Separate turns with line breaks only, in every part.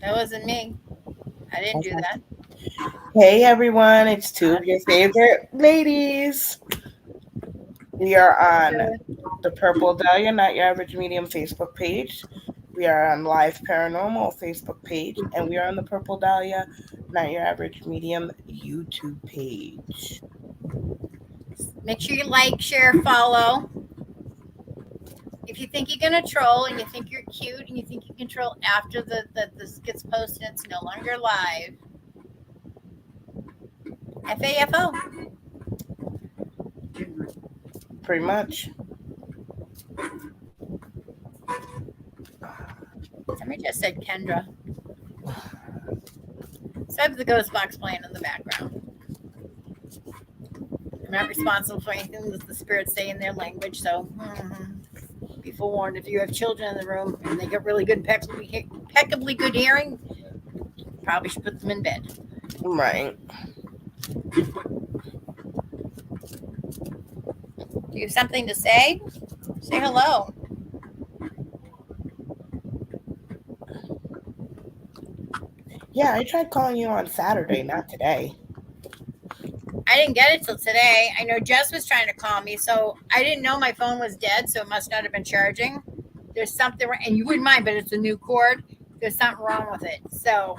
That wasn't me. I didn't do that.
Hey everyone, it's two of your favorite ladies. We are on the Purple Dahlia, Not Your Average Medium Facebook page. We are on Live Paranormal Facebook page, and we are on the Purple Dahlia, Not Your Average Medium YouTube page.
Make sure you like, share, follow. If you think you're gonna troll and you think you're cute and you think you can troll after this gets posted, it's no longer live. FAFO.
Pretty much.
Somebody just said Kendra. So I have the ghost box playing in the background. I'm not responsible for anything that the spirits say in their language, so be forewarned. If you have children in the room and they get really good, impeccably good hearing, probably should put them in bed.
Right.
Do you have something to say? Say hello.
Yeah, I tried calling you on Saturday, not today.
I didn't get it till today. I know Jess was trying to call me, so I didn't know my phone was dead, so it must not have been charging. There's something, and you wouldn't mind, but it's a new cord. There's something wrong with it. So,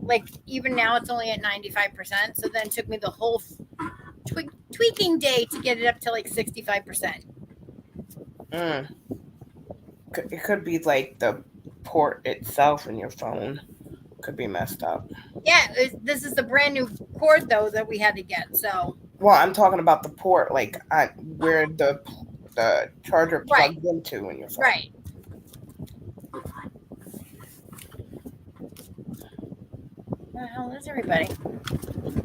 like, even now it's only at 95%. So then it took me the whole tweaking day to get it up to like 65%.
It could be like the port itself in your phone could be messed up.
Yeah, this is a brand new cord though that we had to get. So,
well, I'm talking about the port, like where the charger plugs into in your phone.
Right. Where the hell is everybody?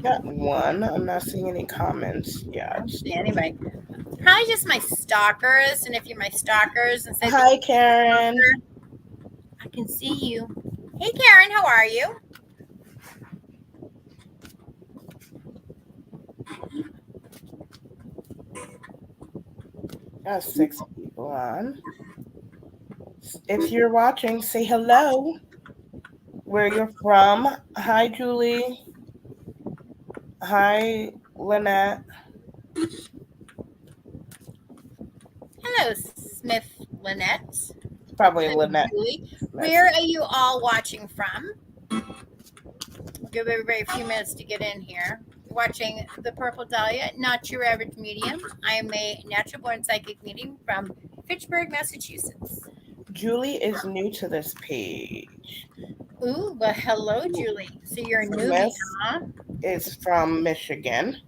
Got one. I'm not seeing any comments yet.
I don't see anybody. Probably just my stalkers, and if you're my stalkers and say
hi Karen,
I can see you. Hey Karen, how are you?
Got 6 people on. If you're watching, say hello. Where you're from. Hi Julie. Hi Lynette.
Hello, Smith Lynette.
Probably Lynette.
Julie. Where are you all watching from? Give everybody a few minutes to get in here. Watching the Purple Dahlia, Not Your Average Medium. I am a natural born psychic medium from Fitchburg, Massachusetts.
Julie is new to this page.
Ooh, well, hello, Julie. So you're a newbie, huh?
Is from Michigan.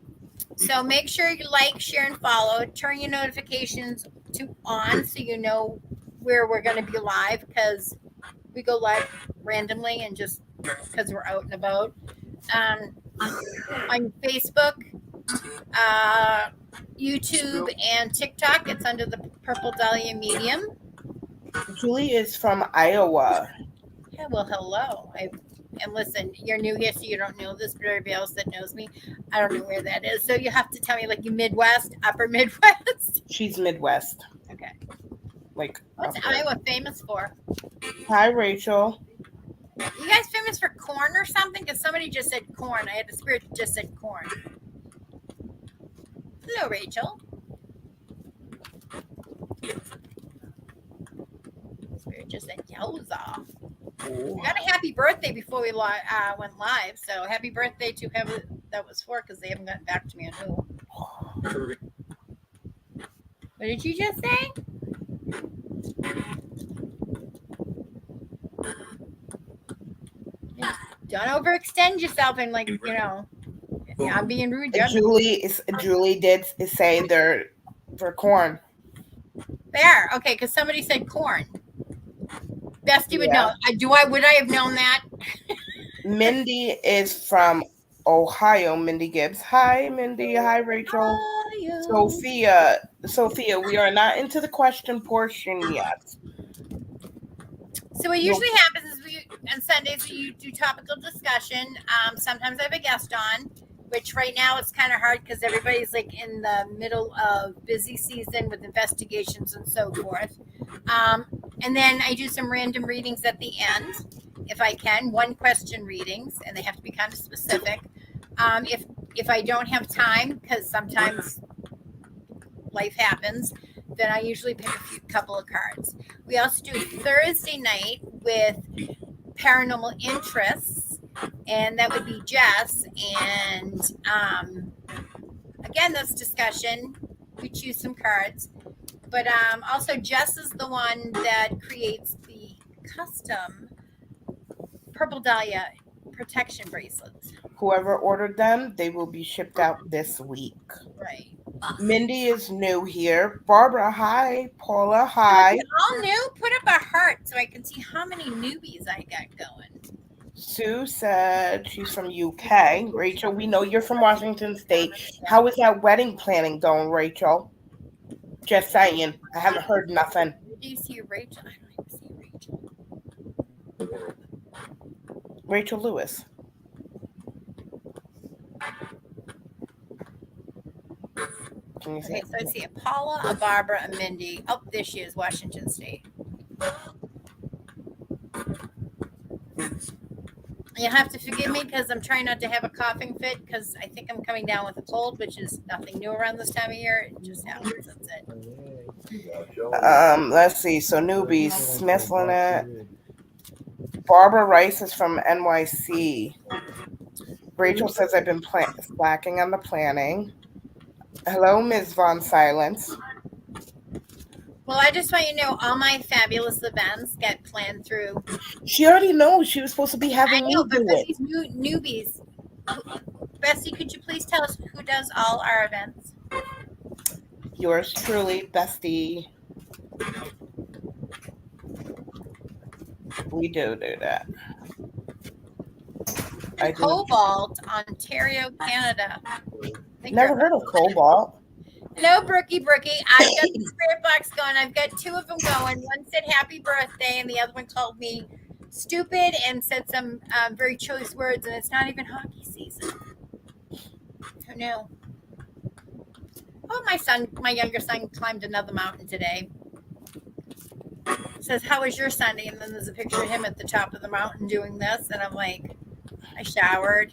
So make sure you like, share, and follow. Turn your notifications to on so you know where we're going to be live, because we go live randomly and just because we're out and about. On Facebook, YouTube, and TikTok, it's under the Purple Dahlia Medium.
Julie is from Iowa.
Yeah, well, hello. And listen, you're new here, so you don't know this, but everybody else that knows me, I don't know where that is. So you have to tell me, like, you Midwest, upper Midwest?
She's Midwest.
Okay.
Like,
what's Iowa famous for?
Hi, Rachel.
You guys famous for corn or something? Because somebody just said corn. I had a spirit that just said corn. Hello, Rachel. Spirit just said yowza. We got a happy birthday before we went live. So happy birthday to whoever that was for, because they haven't gotten back to me on who. What did you just say? Don't overextend yourself and, like, you know, I'm being rude.
Julie did say they're for corn.
There, okay, because somebody said corn. Bestie would know. Would I have known that?
Mindy is from Ohio. Mindy Gibbs. Hi, Mindy. Hi, Rachel. Sophia, we are not into the question portion yet.
So what usually happens is on Sundays we do topical discussion. Sometimes I have a guest on, which right now it's kind of hard because everybody's like in the middle of busy season with investigations and so forth. And then I do some random readings at the end, if I can, one question readings, and they have to be kind of specific. If I don't have time, because sometimes life happens, then I usually pick a couple of cards. We also do Thursday night with paranormal interests, and that would be Jess. And again, that's discussion. We choose some cards, but also Jess is the one that creates the custom Purple Dahlia protection bracelets.
Whoever ordered them, they will be shipped out this week.
Right.
Mindy is new here. Barbara, hi. Paula,
So
hi.
if you're all new, put up a heart so I can see how many newbies I got going.
Sue said she's from UK. Rachel, we know you're from Washington State. How is that wedding planning going, Rachel? Just saying. I haven't heard nothing.
Do you see Rachel? I don't even see Rachel.
Rachel Lewis. Can you see?
Okay, so I see a Paula, a Barbara, a Mindy. Oh, there she is, Washington State. You'll have to forgive me because I'm trying not to have a coughing fit because I think I'm coming down with a cold, which is nothing new around this time of year. It just happens. That's it.
Let's see. So newbies, Smith Lynette. Barbara Rice is from NYC. Rachel says I've been slacking on the planning. Hello, Ms. Von Silence.
Well, I just want you to know all my fabulous events get planned through.
She already knows she was supposed to be having me do
but
it.
These newbies. Bestie, could you please tell us who does all our events?
Yours truly, Bestie. We do that.
Cobalt, Ontario, Canada.
Never heard of Cobalt.
No, Brookie. I've got the spirit box going. I've got two of them going. One said happy birthday, and the other one called me stupid and said some very choice words, and it's not even hockey season. Who knew? Oh, my younger son climbed another mountain today. Says, how was your Sunday? And then there's a picture of him at the top of the mountain doing this, and I'm like, I showered.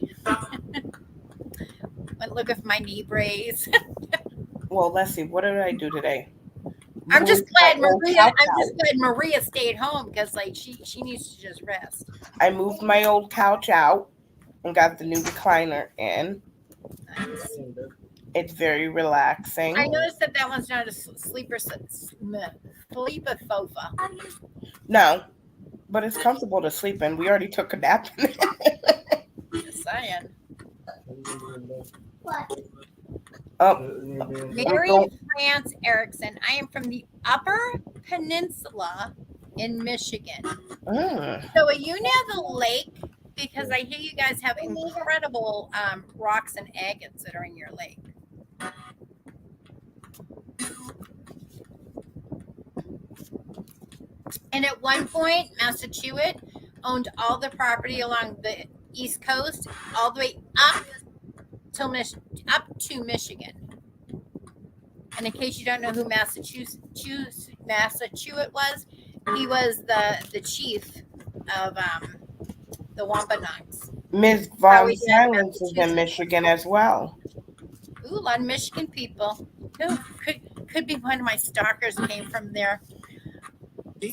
Went look at my knee brace.
Well, let's see. What did I do today?
I'm just glad Maria stayed home because she needs to just rest.
I moved my old couch out and got the new recliner in.
Nice.
It's very relaxing.
I noticed that one's not a sleeper sofa.
No, but it's comfortable to sleep in. We already took a nap.
Just saying.
Oh,
Mary France Erickson. I am from the Upper Peninsula in Michigan. So are you near the lake? Because I hear you guys have incredible rocks and agates that are in your lake. And at one point, Massachusetts owned all the property along the East Coast, all the way up to Michigan. And in case you don't know who Massachusetts was, he was the chief of the Wampanoags.
Ms. Von Silence is in Michigan as well.
Ooh, a lot of Michigan people. Ooh, could be one of my stalkers came from there.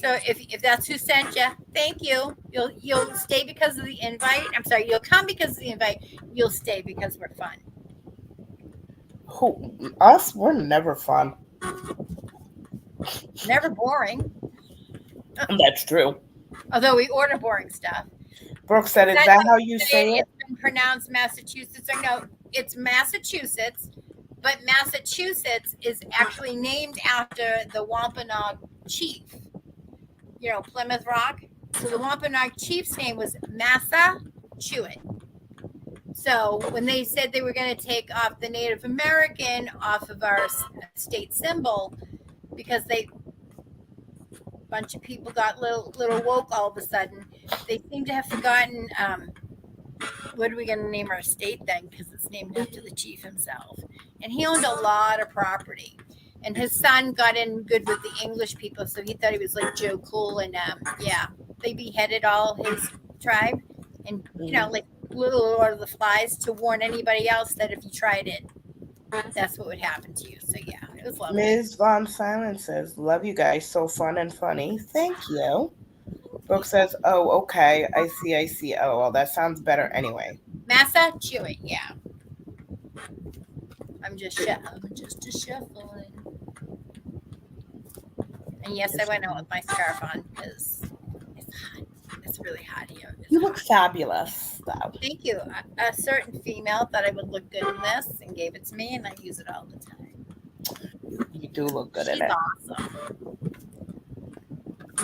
So if that's who sent you, thank you. You'll stay because of the invite. I'm sorry, you'll come because of the invite. You'll stay because we're fun.
Who? Us? We're never fun.
Never boring.
That's true.
Although we order boring stuff.
Brooke said, is that how you say it?
It's been pronounced Massachusetts. Or no, it's Massachusetts. But Massachusetts is actually named after the Wampanoag chief. You know, Plymouth Rock. So the Wampanoag chief's name was Massachusetts. So when they said they were going to take off the Native American off of our state symbol, because a bunch of people got little woke all of a sudden, they seem to have forgotten what are we going to name our state then, because it's named after the chief himself. And he owned a lot of property. And his son got in good with the English people, so he thought he was like Joe Cool. And yeah, they beheaded all his tribe, and like Little Lord of the Flies to warn anybody else that if you tried it, that's what would happen to you. So yeah, it was lovely.
Ms. Von Silence says, "Love you guys, so fun and funny." Thank you. Brooke says, "Oh, okay, I see, I see. Oh, well, that sounds better anyway."
Massa chewing, yeah. I'm just a shuffling. And yes, I went out with my scarf on because it's hot. It's really hot here. It's
You look
hot.
fabulous, though.
Thank you. A certain female thought I would look good in this and gave it to me, and I use it all the time.
You do look good
She's
in it.
awesome.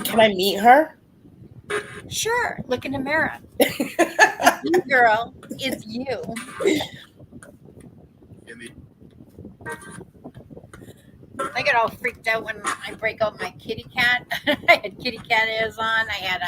Can I meet her?
Sure. Look in the mirror. You girl is you. I get all freaked out when I break out my kitty cat. I had kitty cat ears on. I had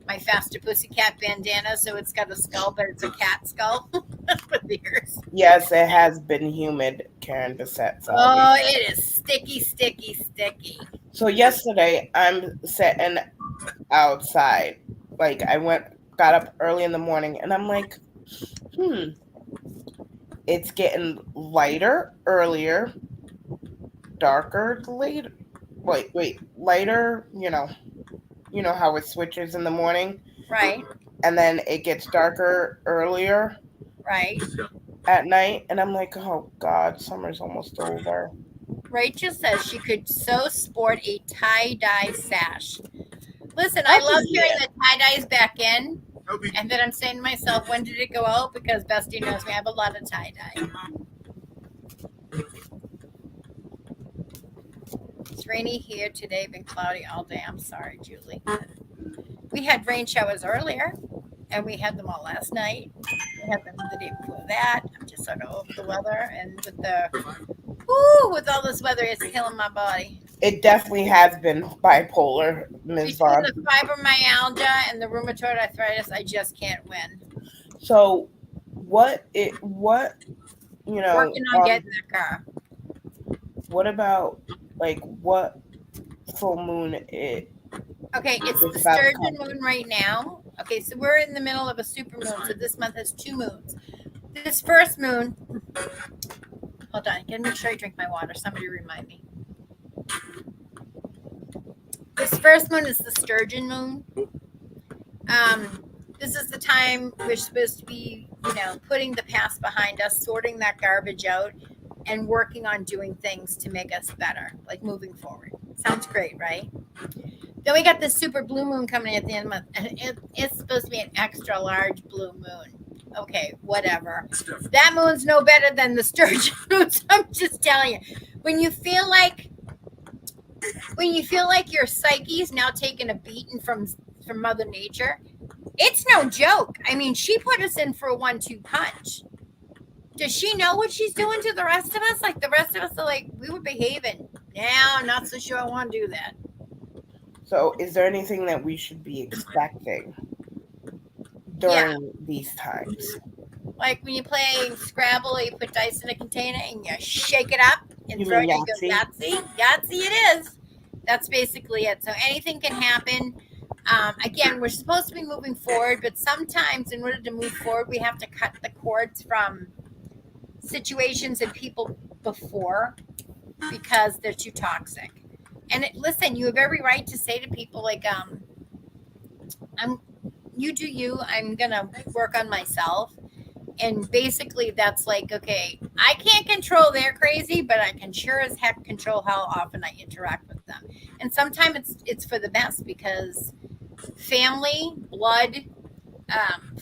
my Faster Pussycat bandana, so it's got a skull, but it's a cat skull with ears.
Yes, it has been humid, Karen Bissett.
Oh, it is sticky, sticky, sticky.
So yesterday, I'm sitting outside. Like, got up early in the morning, and I'm like, it's getting lighter earlier, darker later. Wait, lighter, you know how it switches in the morning,
Right,
and then it gets darker earlier
right.
at night, and I'm like, oh God, summer's almost over.
Rachel says she could so sport a tie-dye sash. Listen, I love hearing the tie-dyes back in, and then I'm saying to myself, when did it go out? Because Bestie knows we have a lot of tie-dye. It's rainy here today, been cloudy all day. I'm sorry, Julie. We had rain showers earlier, and we had them all last night. We had them the day before that. I'm just sort of over the weather, and with all this weather, it's killing my body.
It definitely has been bipolar, Ms. Vaughn.
Between the fibromyalgia and the rheumatoid arthritis, I just can't win.
So, what
working on getting the car.
What about what full moon it?
Okay, it's the sturgeon moon right now. Okay, so we're in the middle of a super moon. So this month has 2 moons. This first moon, hold on, gotta make sure I drink my water. Somebody remind me. This first moon is the sturgeon moon. This is the time we're supposed to be, putting the past behind us, sorting that garbage out, and working on doing things to make us better, like moving forward. Sounds great, right? Then we got this super blue moon coming at the end of the month, and it's supposed to be an extra large blue moon. Okay, whatever. That moon's no better than the sturgeon moon. So I'm just telling you, when you feel like your psyche's now taking a beating from Mother Nature, it's no joke. I mean, she put us in for a 1-2 punch. Does she know what she's doing to the rest of us? Like, the rest of us are like, we were behaving. Now, I'm not so sure I want to do that.
So, is there anything that we should be expecting during these times?
Like when you play Scrabble, you put dice in a container and you shake it up and throw it and go Yahtzee. Yahtzee it is. That's basically it. So anything can happen. Again, we're supposed to be moving forward, but sometimes in order to move forward, we have to cut the cords from situations and people before because they're too toxic. And listen, you have every right to say to people like, you do you, I'm going to work on myself. And basically that's like, okay, I can't control their crazy, but I can sure as heck control how often I interact with them. And sometimes it's for the best because family, blood,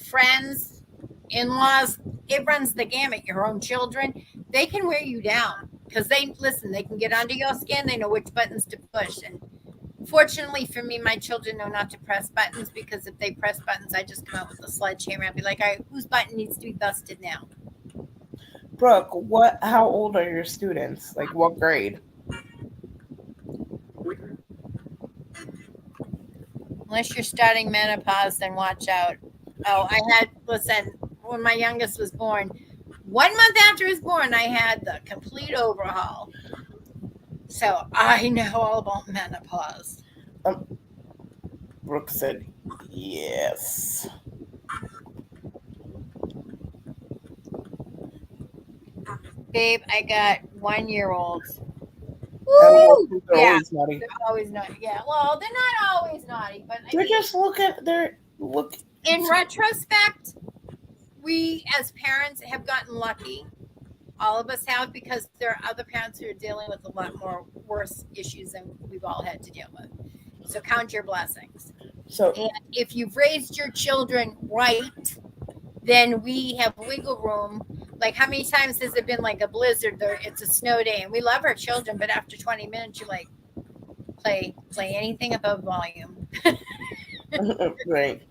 friends, in-laws, it runs the gamut. Your own children, they can wear you down because they can get under your skin. They know which buttons to push. And fortunately for me, my children know not to press buttons because if they press buttons, I just come out with a sledgehammer and be like, all right, whose button needs to be busted now?
Brooke, how old are your students? Like what grade?
Unless you're starting menopause, then watch out. Oh, when my youngest was born, 1 month after he was born, I had the complete overhaul. So I know all about menopause.
Brooke said yes.
Babe, I got 1-year-olds.
And those
Woo!
kids are
Yeah,
always naughty.
they're always naughty. Yeah, well, they're not always naughty, but I
They're
mean,
just looking. They're look.
in retrospect, we as parents have gotten lucky. All of us have, because there are other parents who are dealing with a lot more worse issues than we've all had to deal with. So count your blessings.
So
And if you've raised your children right, then we have wiggle room. Like, how many times has it been like a blizzard? It's a snow day, and we love our children, but after 20 minutes, you're like, play anything above volume.
right.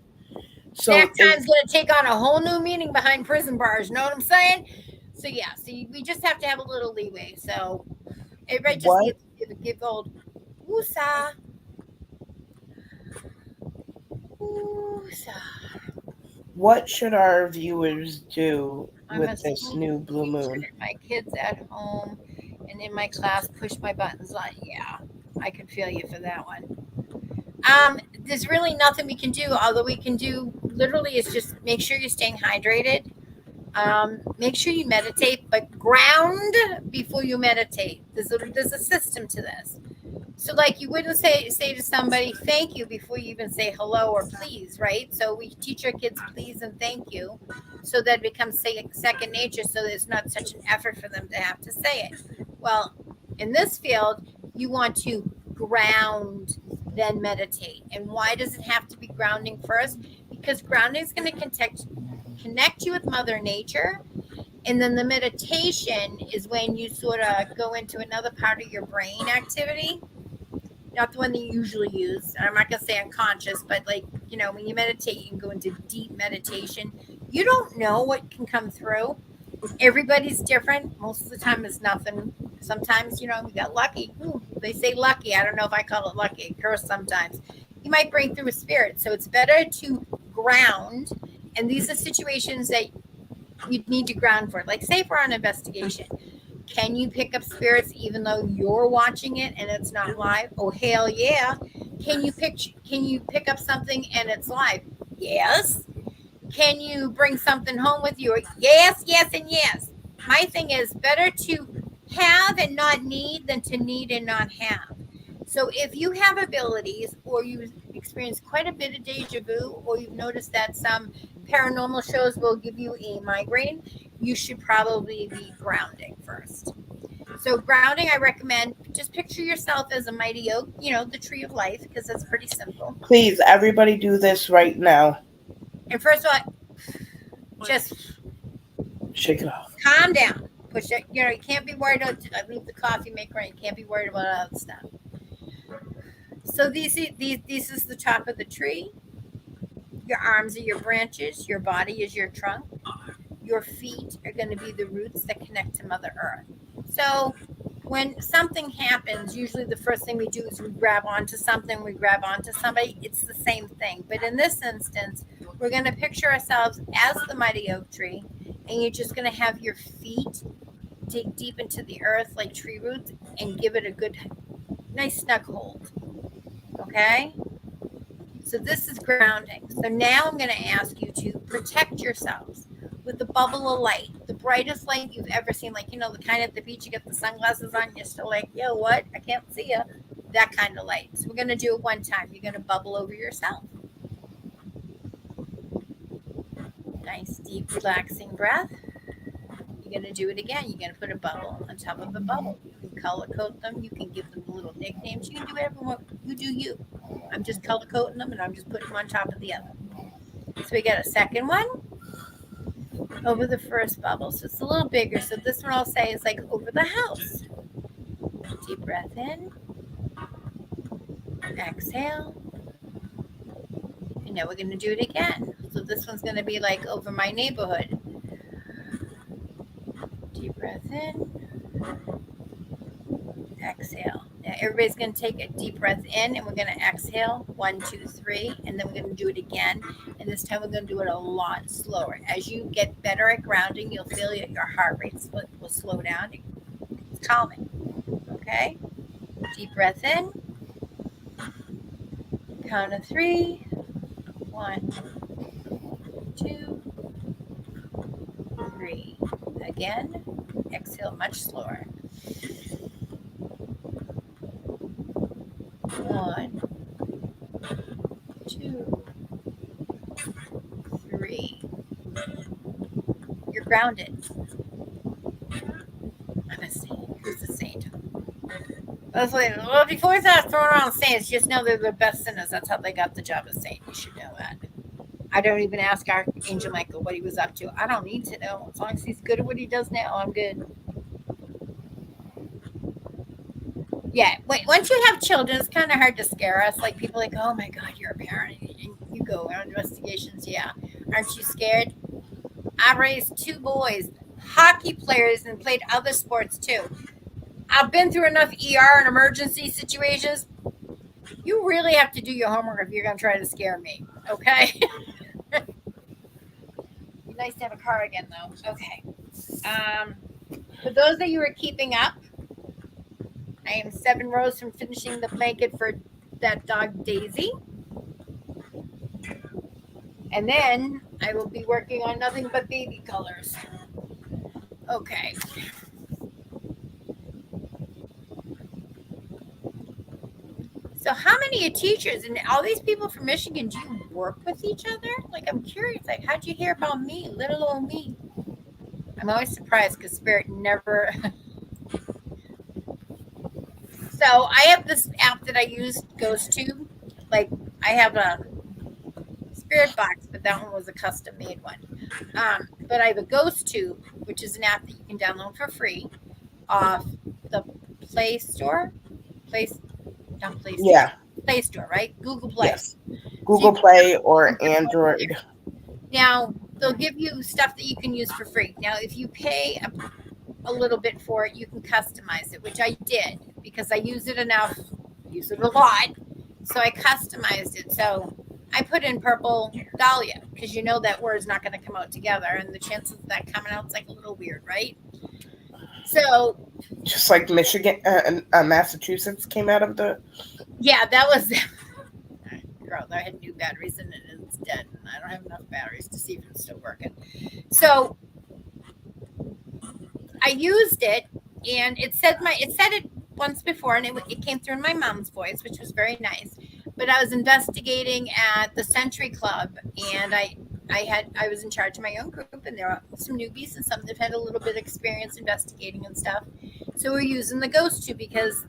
So
Snack time's gonna take on a whole new meaning behind prison bars. Know what I'm saying? So yeah, so we just have to have a little leeway. So everybody just
what
needs to give old woosah, woosah.
what should our viewers do
I'm
with
a
this
school
new blue
teacher.
moon?
My kids at home and in my class push my buttons on. Yeah, I can feel you for that one. There's really nothing we can do. Although we can do literally is just make sure you're staying hydrated. Make sure you meditate, but ground before you meditate. There's a system to this. So, like, you wouldn't say to somebody thank you before you even say hello or please, right? So we teach our kids please and thank you, so that it becomes second nature. So it's not such an effort for them to have to say it. Well, in this field, you want to ground, then meditate. And why does it have to be grounding first? Because grounding is going to connect you with Mother Nature, and then the meditation is when you sort of go into another part of your brain activity, not the one that you usually use. And I'm not going to say unconscious, but like, when you meditate, you can go into deep meditation. You don't know what can come through. Everybody's different. Most of the time, it's nothing. Sometimes, we got lucky. Ooh, they say lucky. I don't know if I call it lucky. A curse sometimes. You might bring through a spirit. So it's better to ground. And these are situations that you need to ground for. Like, say, for an investigation, can you pick up spirits even though you're watching it and it's not live? Oh, hell yeah. Can you pick up something and it's live? Yes. Can you bring something home with you? Yes, yes, and yes. My thing is, better to have and not need than to need and not have. So if you have abilities, or you've experienced quite a bit of deja vu, or you've noticed that some paranormal shows will give you a migraine, you should probably be grounding first. So grounding, I recommend just picture yourself as a mighty oak, the tree of life, because that's pretty simple.
Please, everybody, do this right now.
And first of all, just
Shake it off.
calm down. Push it. You can't be worried about. I leave the coffee maker, and you can't be worried about other stuff. So these is the top of the tree. Your arms are your branches. Your body is your trunk. Your feet are going to be the roots that connect to Mother Earth. So when something happens, usually the first thing we do is we grab onto something, we grab onto somebody. It's the same thing. But in this instance, we're going to picture ourselves as the mighty oak tree, and you're just going to have your feet dig deep into the earth like tree roots and give it a good, nice snug hold. Okay? So this is grounding. So now I'm going to ask you to protect yourselves with the bubble of light, the brightest light you've ever seen. Like, the kind at the beach, you get the sunglasses on, you're still like, yo, what? I can't see you. That kind of light. So we're going to do it one time. You're going to bubble over yourself. Nice, deep, relaxing breath. You're going to do it again. You're going to put a bubble on top of a bubble. You can color code them. You can give them little nicknames. You can do whatever you do you. I'm just color coding them, and I'm just putting them on top of the other. So we got a second one over the first bubble. So it's a little bigger. So this one I'll say is like over the house. Deep breath in. Exhale. And now we're going to do it again. So this one's going to be like over my neighborhood. Deep breath in. Exhale. Now everybody's going to take a deep breath in, and we're going to exhale 1, 2, 3, and then we're going to do it again. And this time we're going to do it a lot slower. As you get better at grounding, you'll feel your heart rate will slow down. It's calming. Okay. Deep breath in. Count of 3. 1, 2, 3. Again. Exhale much slower. 1, 2, 3. You're grounded. I'm a saint. Who's a saint? That's like, well, before we start throwing around saints, just know they're the best sinners. That's how they got the job of saint. You should know that. I don't even ask Archangel Michael what he was up to. I don't need to know. As long as he's good at what he does now, I'm good. Yeah, wait, once you have children, it's kind of hard to scare us. Like people are like, oh my God, you're a parent. And you go on investigations. Yeah. Aren't you scared? I raised 2 boys, hockey players, and played other sports too. I've been through enough ER and emergency situations. You really have to do your homework if you're going to try to scare me. Okay? Be nice to have a car again, though. Okay. For those of you who are keeping up, I am 7 rows from finishing the blanket for that dog Daisy. And then I will be working on nothing but baby colors. Okay. So how many teachers and all these people from Michigan do you work with each other? Like I'm curious, like how'd you hear about me, little old me? I'm always surprised because Spirit never. So I have this app that I use, goes to, like I have a Spirit box, but that one was a custom made one. But I have a Ghost Tube, which is an app that you can download for free off the Play Store. Not Play Store.
Yeah.
Play Store, right? Google Play.
Yes. Google Play or Android.
Now, they'll give you stuff that you can use for free. Now, if you pay a little bit for it, you can customize it, which I did because I use it enough, use it a lot. So I customized it. So I put in purple dahlia because you know that word's not going to come out together, and the chances of that coming out is like a little weird, right? So
just like Michigan, Massachusetts came out of the.
Yeah, that was. Girl, I had new batteries in it and it's dead, and I don't have enough batteries to see if it's still working. So I used it, and it said it once before, and it came through in my mom's voice, which was very nice. But I was investigating at the Century Club, and I was in charge of my own group, and there were some newbies and some that had a little bit of experience investigating and stuff. So we're using the Ghost Tube because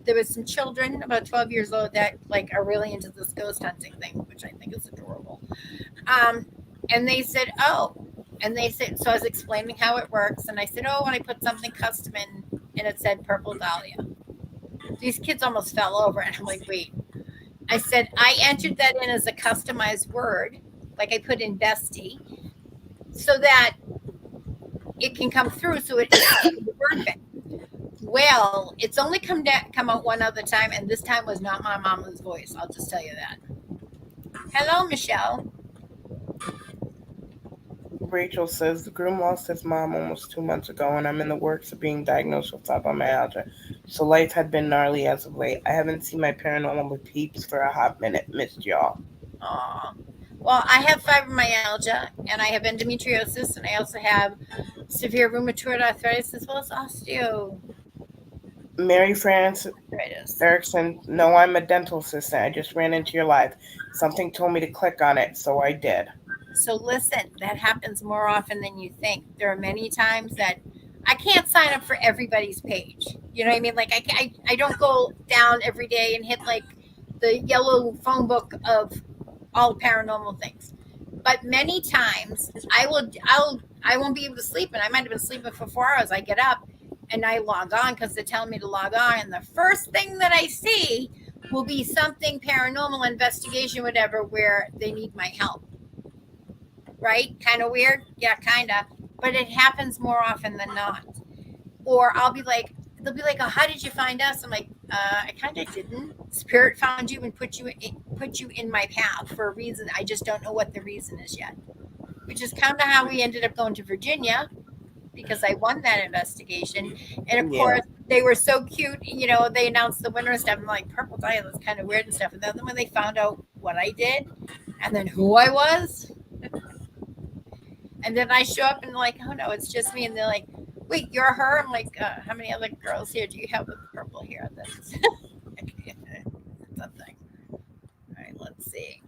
there was some children about 12 years old that like are really into this ghost hunting thing, which I think is adorable. And they said, so I was explaining how it works, and I said, oh, when I put something custom in, and it said purple dahlia. These kids almost fell over, and I'm like, wait. I said, I entered that in as a customized word, like I put in Bestie, so that it can come through, so it is the word bank. Well, it's only come out one other time, and this time was not my mama's voice. I'll just tell you that. Hello, Michelle.
Rachel says the groom lost his mom almost 2 months ago, and I'm in the works of being diagnosed with fibromyalgia. So life had been gnarly as of late. I haven't seen my paranormal peeps for a hot minute. Missed y'all.
Aw. Well, I have fibromyalgia, and I have endometriosis, and I also have severe rheumatoid arthritis as well as osteo.
Mary France Erickson, no, I'm a dental assistant. I just ran into your live. Something told me to click on it, so I did.
So listen, that happens more often than you think. There are many times that I can't sign up for everybody's page. You know what I mean? Like I don't go down every day and hit like the yellow phone book of all paranormal things. But many times I won't be able to sleep, and I might have been sleeping for 4 hours. I get up and I log on because they're telling me to log on, and the first thing that I see will be something paranormal, investigation, whatever, where they need my help. Right? Kind of weird? Yeah, kind of. But it happens more often than not. Or they'll be like, oh, how did you find us? I'm like, I kind of didn't. Spirit found you and put you in my path for a reason. I just don't know what the reason is yet. Which is kind of how we ended up going to Virginia, because I won that investigation. And of course, they were so cute. You know, they announced the winner and stuff. I'm like, purple dye was kind of weird and stuff. And then when they found out what I did and then who I was, and then I show up and like, oh no, it's just me. And they're like, wait, you're her? I'm like, how many other girls here do you have with purple hair? That's something. All right, let's see.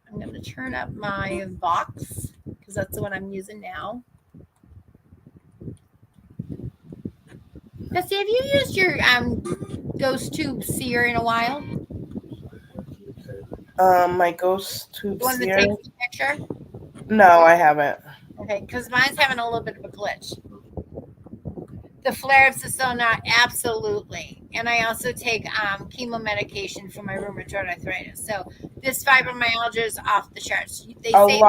I'm going to turn up my box because that's the one I'm using now. Bessie, have you used your ghost tube seer in a while?
My ghost tube
The one that
seer.
takes the picture?
No, I haven't.
Okay, because mine's having a little bit of a glitch. The flare-ups of Sona, absolutely. And I also take chemo medication for my rheumatoid arthritis. So this fibromyalgia is off the charts. They say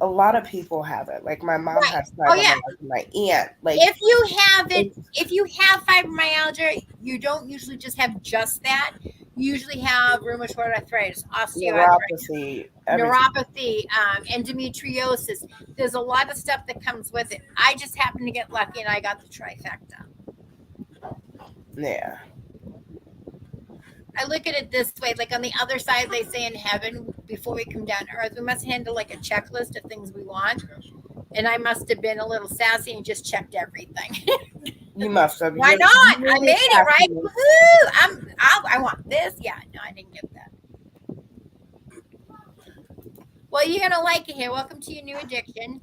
A lot of people have it. Like my mom
right.
has
Oh yeah.
fibromyalgia. My aunt. Like
If you have it, if you have fibromyalgia, you don't usually just have just that. You usually have rheumatoid arthritis, osteoarthritis, neuropathy, endometriosis. There's a lot of stuff that comes with it. I just happened to get lucky and I got the trifecta.
Yeah.
I look at it this way, like on the other side, they say in heaven, before we come down to earth, we must handle like a checklist of things we want. And I must have been a little sassy and just checked everything.
You must have.
Why not? I made it, right? Woohoo! I want this. Yeah, no, I didn't get that. Well, you're gonna like it here. Welcome to your new addiction.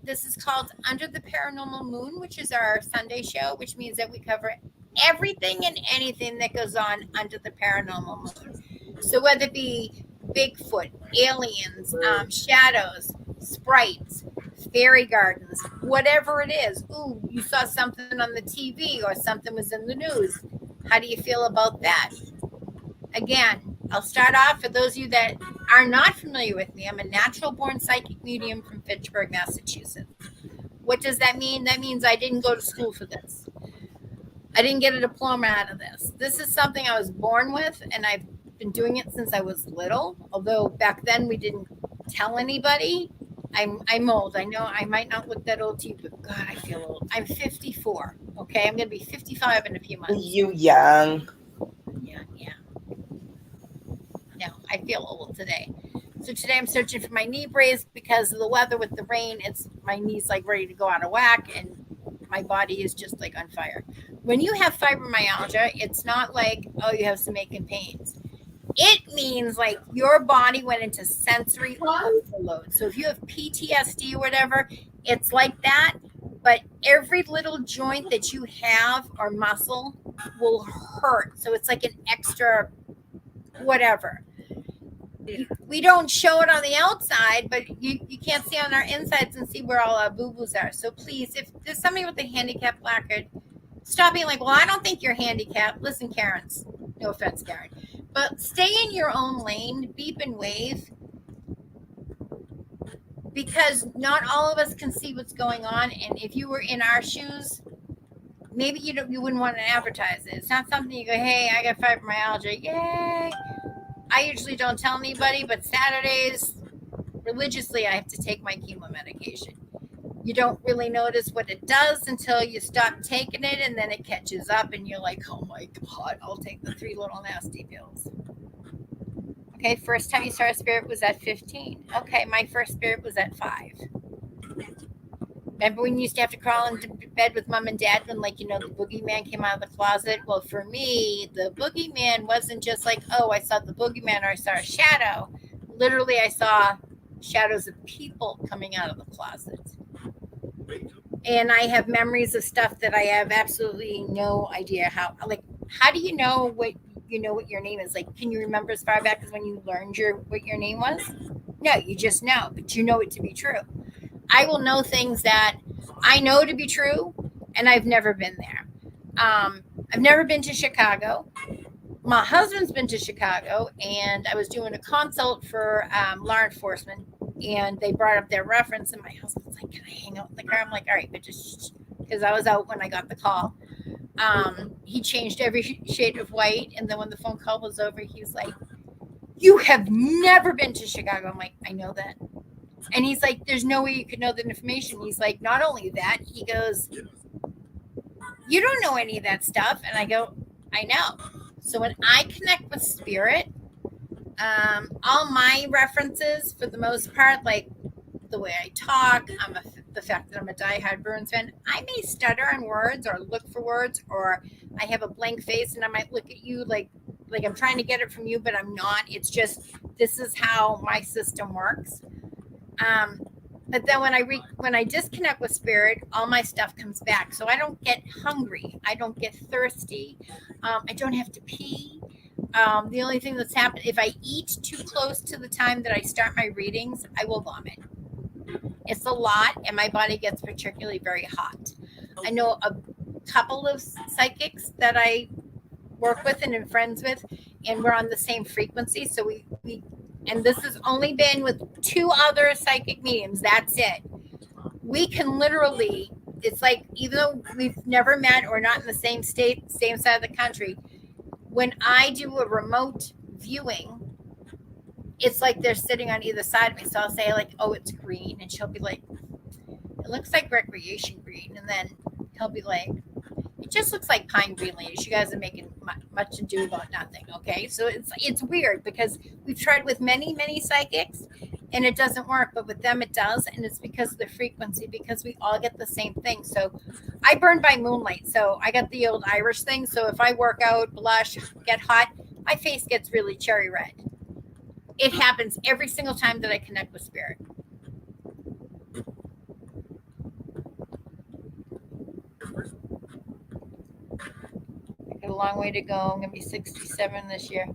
This is called Under the Paranormal Moon, which is our Sunday show, which means that we cover everything and anything that goes on under the paranormal moon. So whether it be Bigfoot, aliens, shadows, sprites, fairy gardens, whatever it is. Ooh, you saw something on the TV or something was in the news. How do you feel about that? Again, I'll start off for those of you that are not familiar with me. I'm a natural born psychic medium from Fitchburg, Massachusetts. What does that mean? That means I didn't go to school for this. I didn't get a diploma out of this. This is something I was born with, and I've been doing it since I was little. Although back then we didn't tell anybody. I'm old. I know I might not look that old to you, but God, I feel old. I'm 54. Okay, I'm gonna be 55 in a few months.
You young.
Yeah. No, I feel old today. So today I'm searching for my knee brace because of the weather with the rain. It's my knees like ready to go out of whack, and my body is just like on fire. When you have fibromyalgia, it's not like, oh, you have some aching pains. It means like your body went into sensory overload. So if you have PTSD or whatever, it's like that. But every little joint that you have or muscle will hurt. So it's like an extra whatever. We don't show it on the outside, but you can't see on our insides and see where all our boo-boos are. So please, if there's somebody with a handicap placard, stop being like, well, I don't think you're handicapped. Listen, Karen's. No offense, Karen. But stay in your own lane, beep and wave, because not all of us can see what's going on. And if you were in our shoes, maybe you wouldn't want to advertise it. It's not something you go, hey, I got fibromyalgia. Yay. I usually don't tell anybody, but Saturdays, religiously, I have to take my chemo medication. You don't really notice what it does until you stop taking it, and then it catches up, and you're like, oh my God, I'll take the 3 little nasty pills. Okay, first time you saw a spirit was at 15. Okay, my first spirit was at 5. Remember when you used to have to crawl into bed with mom and dad when, like, the boogeyman came out of the closet? Well, for me, the boogeyman wasn't just like, oh, I saw the boogeyman or I saw a shadow. Literally, I saw shadows of people coming out of the closet. And I have memories of stuff that I have absolutely no idea how. Like, how do you know what your name is? Like, can you remember as far back as when you learned what your name was? No, you just know, but you know it to be true. I will know things that I know to be true, and I've never been there. I've never been to Chicago. My husband's been to Chicago, and I was doing a consult for law enforcement, and they brought up their reference, and my husband's like, can I hang out in the car? I'm like, all right, but just because I was out when I got the call. He changed every shade of white, and then when the phone call was over, he was like, you have never been to Chicago. I'm like, I know that. And he's like, there's no way you could know that information. He's like, not only that, he goes, you don't know any of that stuff. And I go, I know. So when I connect with spirit, all my references, for the most part, like the way I talk, the fact that I'm a diehard Bruins fan, I may stutter on words or look for words, or I have a blank face and I might look at you like I'm trying to get it from you, but I'm not. It's just this is how my system works. Um, but then when I disconnect with spirit, all my stuff comes back. So I don't get hungry. I don't get thirsty. I don't have to pee. The only thing that's happened, if I eat too close to the time that I start my readings, I will vomit. It's a lot, and my body gets particularly very hot. I know a couple of psychics that I work with and am friends with, and we're on the same frequency. So we and this has only been with two other psychic mediums. That's it. We can literally, it's like, even though we've never met or not in the same state, same side of the country, when I do a remote viewing, it's like they're sitting on either side of me. So I'll say, like, oh, it's green. And she'll be like, it looks like recreation green. And then he'll be like, it just looks like pine green, ladies. You guys are making much ado about nothing. Okay. So it's weird because we've tried with many psychics and it doesn't work, but with them it does. And it's because of the frequency, because we all get the same thing. So I burn by moonlight. So I got the old Irish thing. So if I work out, blush, get hot, my face gets really cherry red. It happens every single time that I connect with spirit. I got a long way to go. I'm gonna be 67 this year.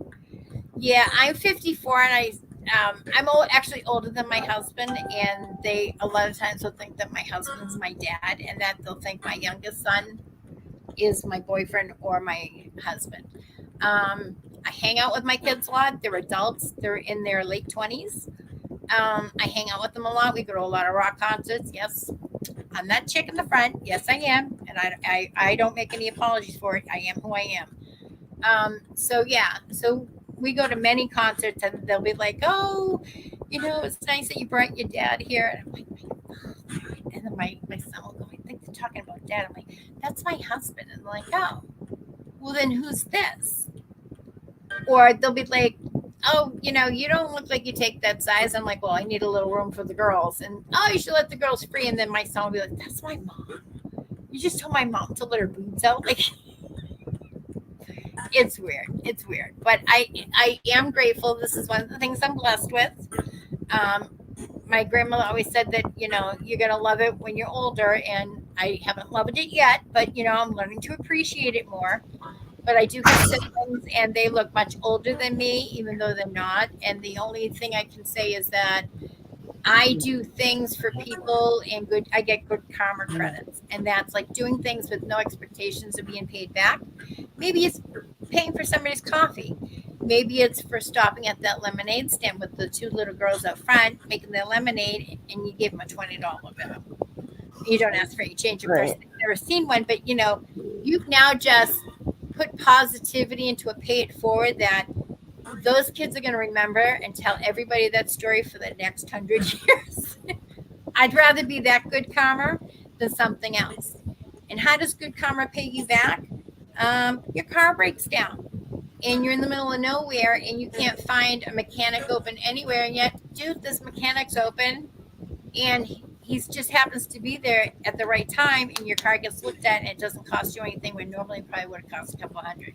Yeah, I'm 54, and I'm actually older than my husband, and they a lot of times will think that my husband's my dad, and that they'll think my youngest son is my boyfriend or my husband. I hang out with my kids a lot. They're adults. They're in their late 20s. I hang out with them a lot. We go to a lot of rock concerts. Yes, I'm that chick in the front. Yes, I am, and I don't make any apologies for it. I am who I am. So yeah, so we go to many concerts, and they'll be like, "Oh, it's nice that you brought your dad here." And I'm like, "Oh, God." And then my son will go, "I think they're talking about dad." I'm like, "That's my husband." And they're like, "Oh, well then who's this?" Or they'll be like, "Oh, you don't look like you take that size." I'm like, "Well, I need a little room for the girls." And, "Oh, you should let the girls free." And then my son will be like, "That's my mom. You just told my mom to let her boobs out." Like, it's weird. It's weird. But I am grateful. This is one of the things I'm blessed with. Um, my grandmother always said that, you're going to love it when you're older. And I haven't loved it yet, but, I'm learning to appreciate it more. But I do have siblings, and they look much older than me, even though they're not. And the only thing I can say is that I do things for people, and I get good karma credits. And that's like doing things with no expectations of being paid back. Maybe it's paying for somebody's coffee. Maybe it's for stopping at that lemonade stand with the two little girls up front making their lemonade, and you give them a $20 bill. You don't ask for any change. Of course,
Right.
they've never seen one, but you've now just put positivity into a pay it forward that those kids are going to remember and tell everybody that story for the next 100 years. I'd rather be that good karma than something else. And how does good karma pay you back? Your car breaks down and you're in the middle of nowhere and you can't find a mechanic open anywhere. And yet, dude, this mechanic's open and he just happens to be there at the right time, and your car gets looked at and it doesn't cost you anything when normally probably would have cost a couple hundred.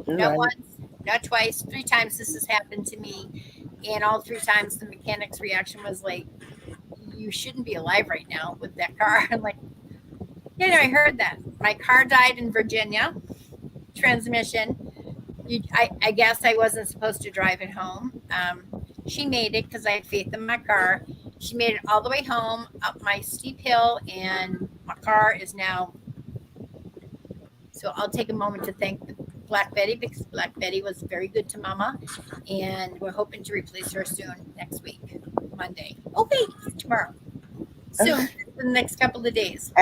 Not
Right.
once, not twice, 3 times this has happened to me. And all 3 times the mechanic's reaction was like, "You shouldn't be alive right now with that car." I'm like, "Yeah, no, I heard that. My car died in Virginia, transmission. I guess I wasn't supposed to drive it home." She made it because I had faith in my car. She made it all the way home up my steep hill, and my car is now. So I'll take a moment to thank Black Betty, because Black Betty was very good to Mama, and we're hoping to replace her soon next week, Monday. Oh wait, tomorrow. Soon, in the next couple of days.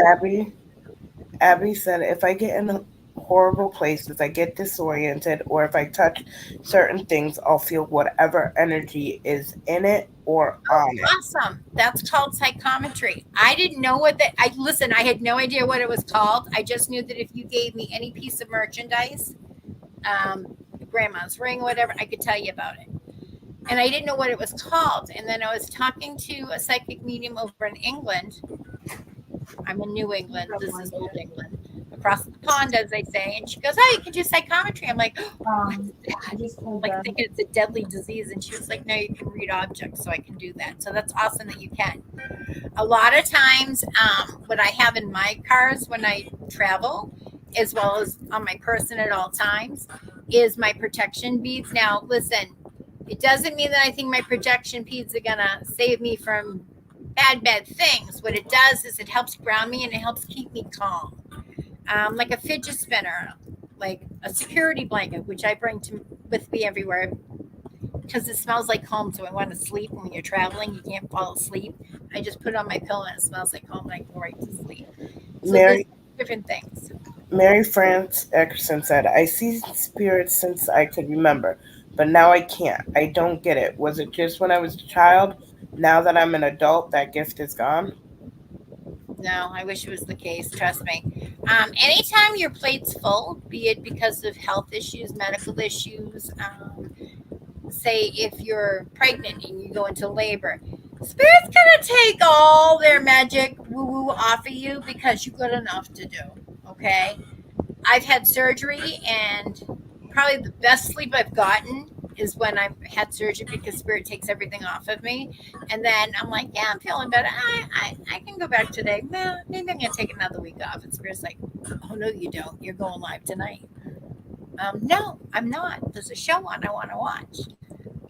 Abby said, if I get in a horrible places, I get disoriented, or if I touch certain things, I'll feel whatever energy is in it or
Oh,
on it.
awesome. That's called psychometry. I didn't know what that I had no idea what it was called. I just knew that if you gave me any piece of merchandise, um, grandma's ring, whatever, I could tell you about it. And I didn't know what it was called. And then I was talking to a psychic medium over in England. I'm in New England. This is old England. Across the pond, as they say. And she goes, "Oh, you can do psychometry." I'm like, "What's that?" Like thinking it's a deadly disease. And she was like, "No, you can read objects, so I can do that." So that's awesome that you can. A lot of times, what I have in my cars when I travel, as well as on my person at all times, is my protection beads. Now, listen, it doesn't mean that I think my protection beads are gonna save me from bad things. What it does is it helps ground me and it helps keep me calm. Like a fidget spinner, like a security blanket, which I bring to with me everywhere because it smells like home. So I want to sleep. When you're traveling, you can't fall asleep. I just put it on my pillow and it smells like home, and I go right to sleep. So there's
Mary
different things.
Mary France Eckerson said, I see spirits since I could remember, but now I can't. I don't get it. Was it just when I was a child? Now that I'm an adult, that gift is gone?
No, I wish it was the case. Trust me. Anytime your plate's full, be it because of health issues, medical issues, say if you're pregnant and you go into labor, spirit's gonna take all their magic woo woo off of you because you got enough to do. Okay, I've had surgery, and probably the best sleep I've gotten is when I've had surgery because spirit takes everything off of me. And then I'm like, yeah, I'm feeling better. I can go back today. Well, maybe I'm going to take another week off. And spirit's like, oh, no, you don't. You're going live tonight. No, I'm not. There's a show on I want to watch.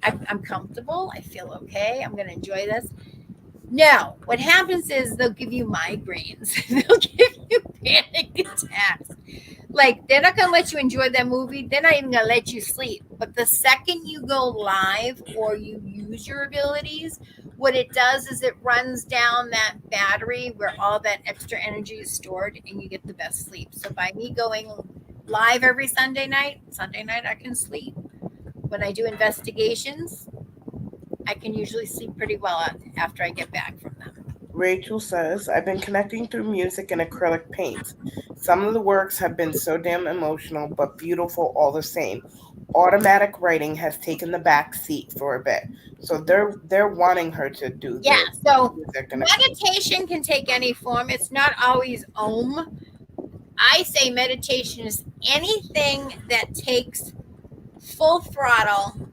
I'm comfortable. I feel okay. I'm going to enjoy this. No, what happens is they'll give you migraines. They'll give you panic attacks. Like, they're not going to let you enjoy that movie. They're not even going to let you sleep. But the second you go live or you use your abilities, what it does is it runs down that battery where all that extra energy is stored and you get the best sleep. So by me going live every Sunday night I can sleep. When I do investigations, I can usually sleep pretty well after I get back from them.
Rachel says, I've been connecting through music and acrylic paints. Some of the works have been so damn emotional, but beautiful all the same. Automatic writing has taken the back seat for a bit. So they're wanting her to do
Yeah,
the
so
music and
meditation can take any form. It's not always Om. I say meditation is anything that takes full throttle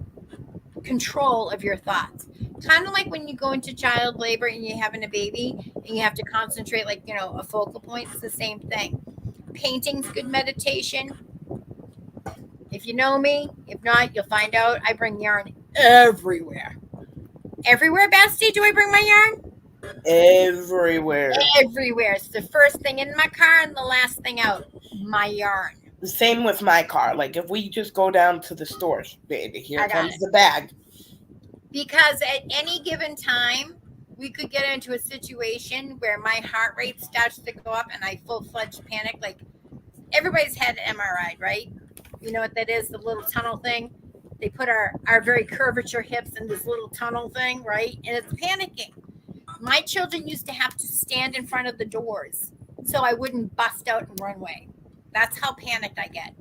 control of your thoughts. Kind of like when you go into child labor and you're having a baby and you have to concentrate, like, a focal point. It's the same thing. Painting's good meditation. If you know me, if not, you'll find out. I bring yarn everywhere. Everywhere, Bestie? Do I bring my yarn?
everywhere.
Everywhere. It's the first thing in my car and the last thing out. My yarn.
The same with my car. Like if we just go down to the stores, baby, here
I got
comes
it.
the bag.
Because at any given time, we could get into a situation where my heart rate starts to go up and I full-fledged panic. Like, everybody's had an MRI, right? You know what that is? The little tunnel thing. They put our very curvature hips in this little tunnel thing, right? And it's panicking. My children used to have to stand in front of the doors so I wouldn't bust out and run away. That's how panicked I get.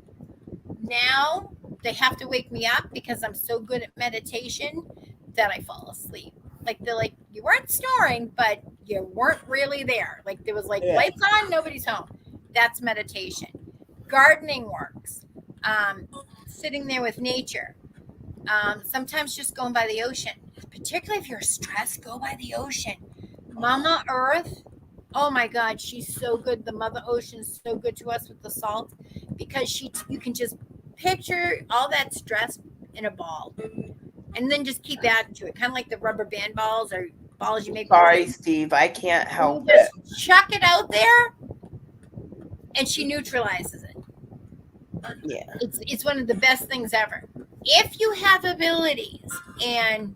Now they have to wake me up because I'm so good at meditation that I fall asleep. Like, they're like, you weren't snoring, but you weren't really there. Like, there was like lights on, nobody's home. That's meditation. Gardening works. Sitting there with nature. Sometimes just going by the ocean. Particularly if you're stressed, go by the ocean. Mama Earth, oh my God, she's so good. The Mother Ocean's so good to us with the salt because you can just picture all that stress in a ball and then just keep adding to it, kind of like the rubber band balls or balls you make.
Sorry, Steve, I can't help
you just
it.
chuck it out there, and she neutralizes it.
Yeah.
It's one of the best things ever. If you have abilities and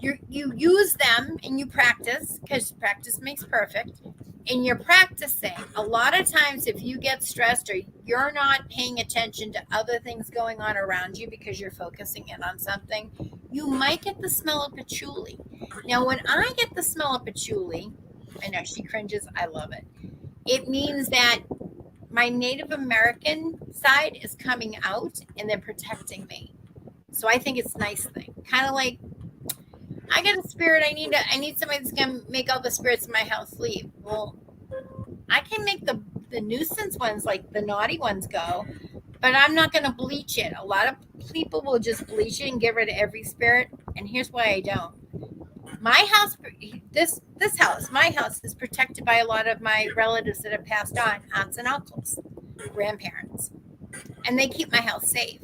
you use them and you practice, because practice makes perfect, and you're practicing. A lot of times, if you get stressed or you're not paying attention to other things going on around you because you're focusing in on something, you might get the smell of patchouli. Now, when I get the smell of patchouli, I know she cringes, I love it. It means that my Native American side is coming out and they're protecting me. So I think it's a nice thing. Kind of like I got a spirit. I need somebody that's gonna make all the spirits in my house leave. Well, I can make the nuisance ones, like the naughty ones, go, but I'm not gonna bleach it. A lot of people will just bleach it and get rid of every spirit. And here's why I don't. My house, this house, my house is protected by a lot of my relatives that have passed on, aunts and uncles, grandparents, and they keep my house safe.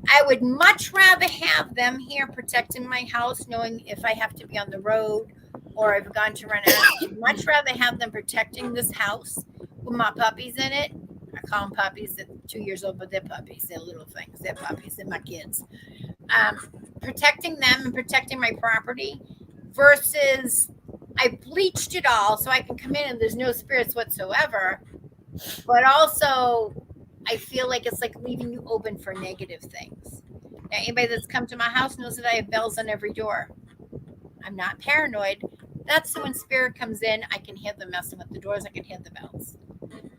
I would much rather have them here protecting my house, knowing if I have to be on the road or I've gone to run out. I'd much rather have them protecting this house with my puppies in it. I call them puppies. They're 2 years old, but they're puppies. They're little things. They're puppies. They're my kids. Um, Protecting them and protecting my property versus I bleached it all so I can come in and there's no spirits whatsoever. But also, I feel like it's like leaving you open for negative things. Now, anybody that's come to my house knows that I have bells on every door. I'm not paranoid. That's so when spirit comes in, I can hear them messing with the doors. I can hear the bells.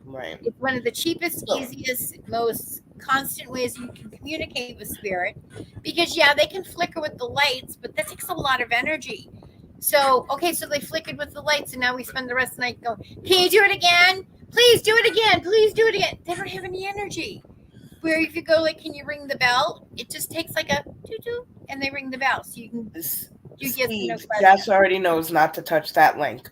Right.
It's one of the cheapest, easiest, most constant ways you can communicate with spirit. Because yeah, they can flicker with the lights, but that takes a lot of energy. So okay, so they flickered with the lights, and now we spend the rest of the night going, "Can you do it again? Please do it again. Please do it again." They don't have any energy. Where if you go like, "Can you ring the bell?" It just takes like a doo doo, and they ring the bell, so you get no
Steve,
question.
Jess already knows not to touch that link.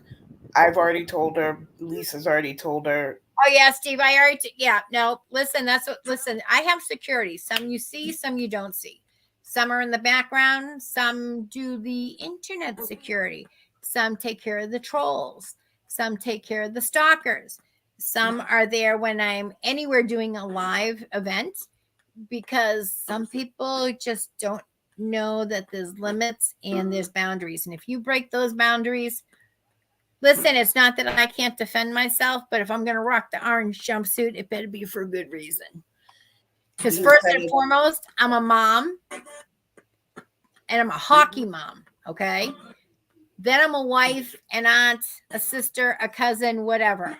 I've already told her. Lisa's already told her.
Oh yeah, Steve. I already. Yeah. No. Listen. That's what. Listen. I have security. Some you see. Some you don't see. Some are in the background. Some do the internet security. Some take care of the trolls. Some take care of the stalkers. Some are there when I'm anywhere doing a live event because some people just don't know that there's limits and there's boundaries. And if you break those boundaries, listen, it's not that I can't defend myself, but if I'm going to rock the orange jumpsuit, it better be for a good reason. Because first and foremost, I'm a mom and I'm a hockey mom. Okay. Then I'm a wife, an aunt, a sister, a cousin, whatever.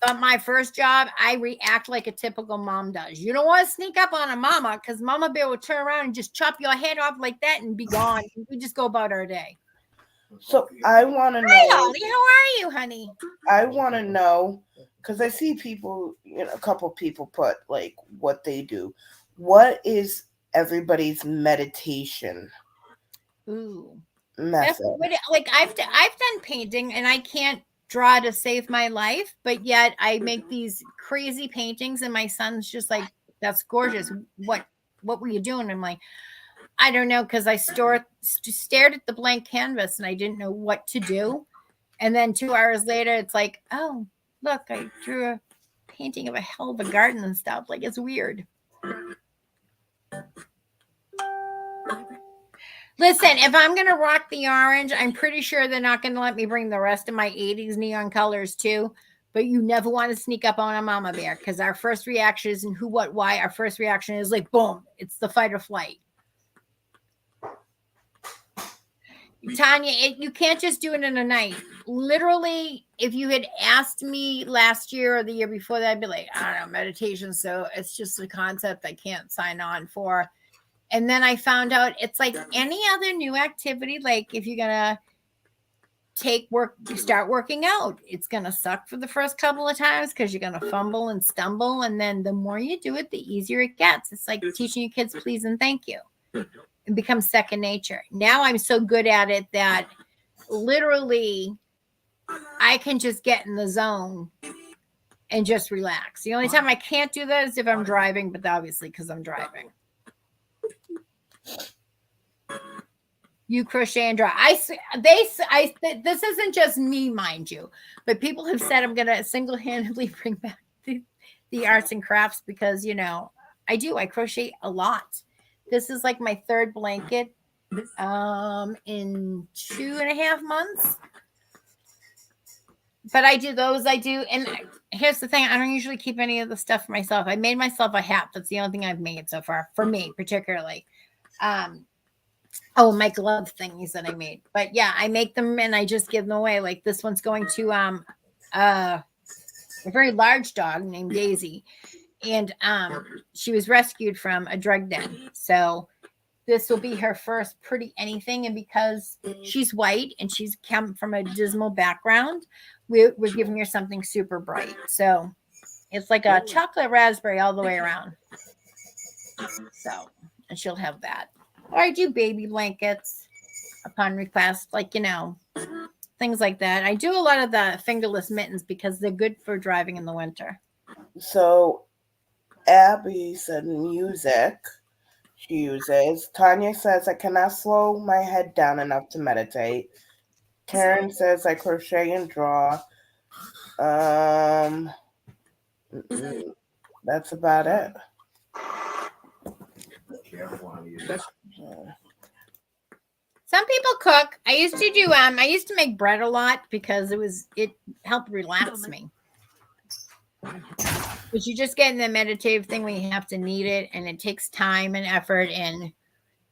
But my first job, I react like a typical mom does. You don't want to sneak up on a mama because Mama Bear will turn around and just chop your head off like that and be gone. We just go about our day.
So I want to know.
Hi, Holly. How are you, honey?
I want to know because I see people, a couple people put like what they do. What is everybody's meditation method?
Like I've done painting and I can't draw to save my life, but yet I make these crazy paintings and my son's just like, "That's gorgeous. What were you doing?" I'm like, "I don't know," because I stared at the blank canvas and I didn't know what to do. And then 2 hours later, it's like, "Oh, look, I drew a painting of a hell of a garden and stuff." Like, it's weird. Listen, if I'm going to rock the orange, I'm pretty sure they're not going to let me bring the rest of my 80s neon colors too. But you never want to sneak up on a mama bear because our first reaction isn't who, what, why. Our first reaction is like, boom, it's the fight or flight. Tanya, you can't just do it in a night. Literally, if you had asked me last year or the year before that, I'd be like, "I don't know, meditation. So it's just a concept I can't sign on for." And then I found out it's like any other new activity. Like if you're going to start working out, it's going to suck for the first couple of times because you're going to fumble and stumble. And then the more you do it, the easier it gets. It's like teaching your kids please and thank you. It becomes second nature. Now I'm so good at it that literally I can just get in the zone and just relax. The only time I can't do that is if I'm driving, but obviously because I'm driving. You crochet and draw. This isn't just me, mind you, but people have said I'm going to single-handedly bring back the arts and crafts because, I do. I crochet a lot. This is like my third blanket in 2.5 months. but I do those. I do. And here's the thing. I don't usually keep any of the stuff for myself. I made myself a hat. That's the only thing I've made so far for me, particularly. My glove thingies that I made. But yeah, I make them and I just give them away. Like this one's going to a very large dog named Daisy. And she was rescued from a drug den. So this will be her first pretty anything. And because she's white and she's come from a dismal background, we're giving her something super bright. So it's like a chocolate raspberry all the way around. So, and she'll have that. Or I do baby blankets upon request, like, things like that. I do a lot of the fingerless mittens because they're good for driving in the winter.
So Abby said music she uses. Tanya says I cannot slow my head down enough to meditate. Karen says I crochet and draw. That's about it.
Some people cook. I used to make bread a lot because it helped relax me. But you just get in the meditative thing when you have to knead it, and it takes time and effort and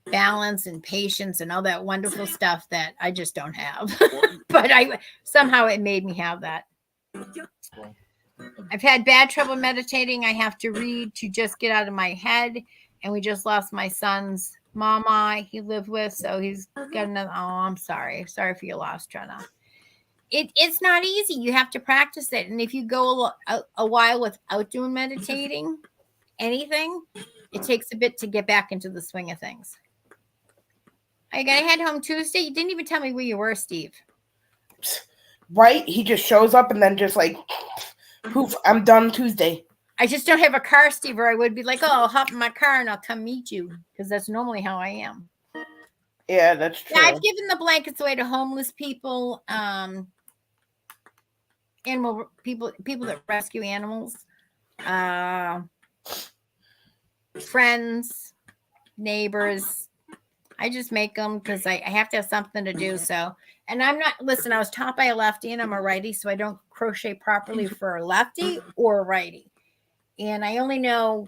balance and patience and all that wonderful stuff that I just don't have. But somehow it made me have that. I've had bad trouble meditating. I have to read to just get out of my head. And we just lost my son's mama he lived with. So he's got another. Oh, I'm sorry. Sorry for your loss, Trina. It's not easy. You have to practice it. And if you go a while without doing meditating, anything, it takes a bit to get back into the swing of things. I got to head home Tuesday. You didn't even tell me where you were, Steve.
Right? He just shows up and then just like, poof, I'm done Tuesday.
I just don't have a car, Steve, or I would be like, oh, I'll hop in my car and I'll come meet you, because that's normally how I am.
Yeah, that's true.
Yeah, I've given the blankets away to homeless people, animal people that rescue animals, friends, neighbors. I just make them because I have to have something to do. So, and I was taught by a lefty and I'm a righty, so I don't crochet properly for a lefty or a righty. And I only know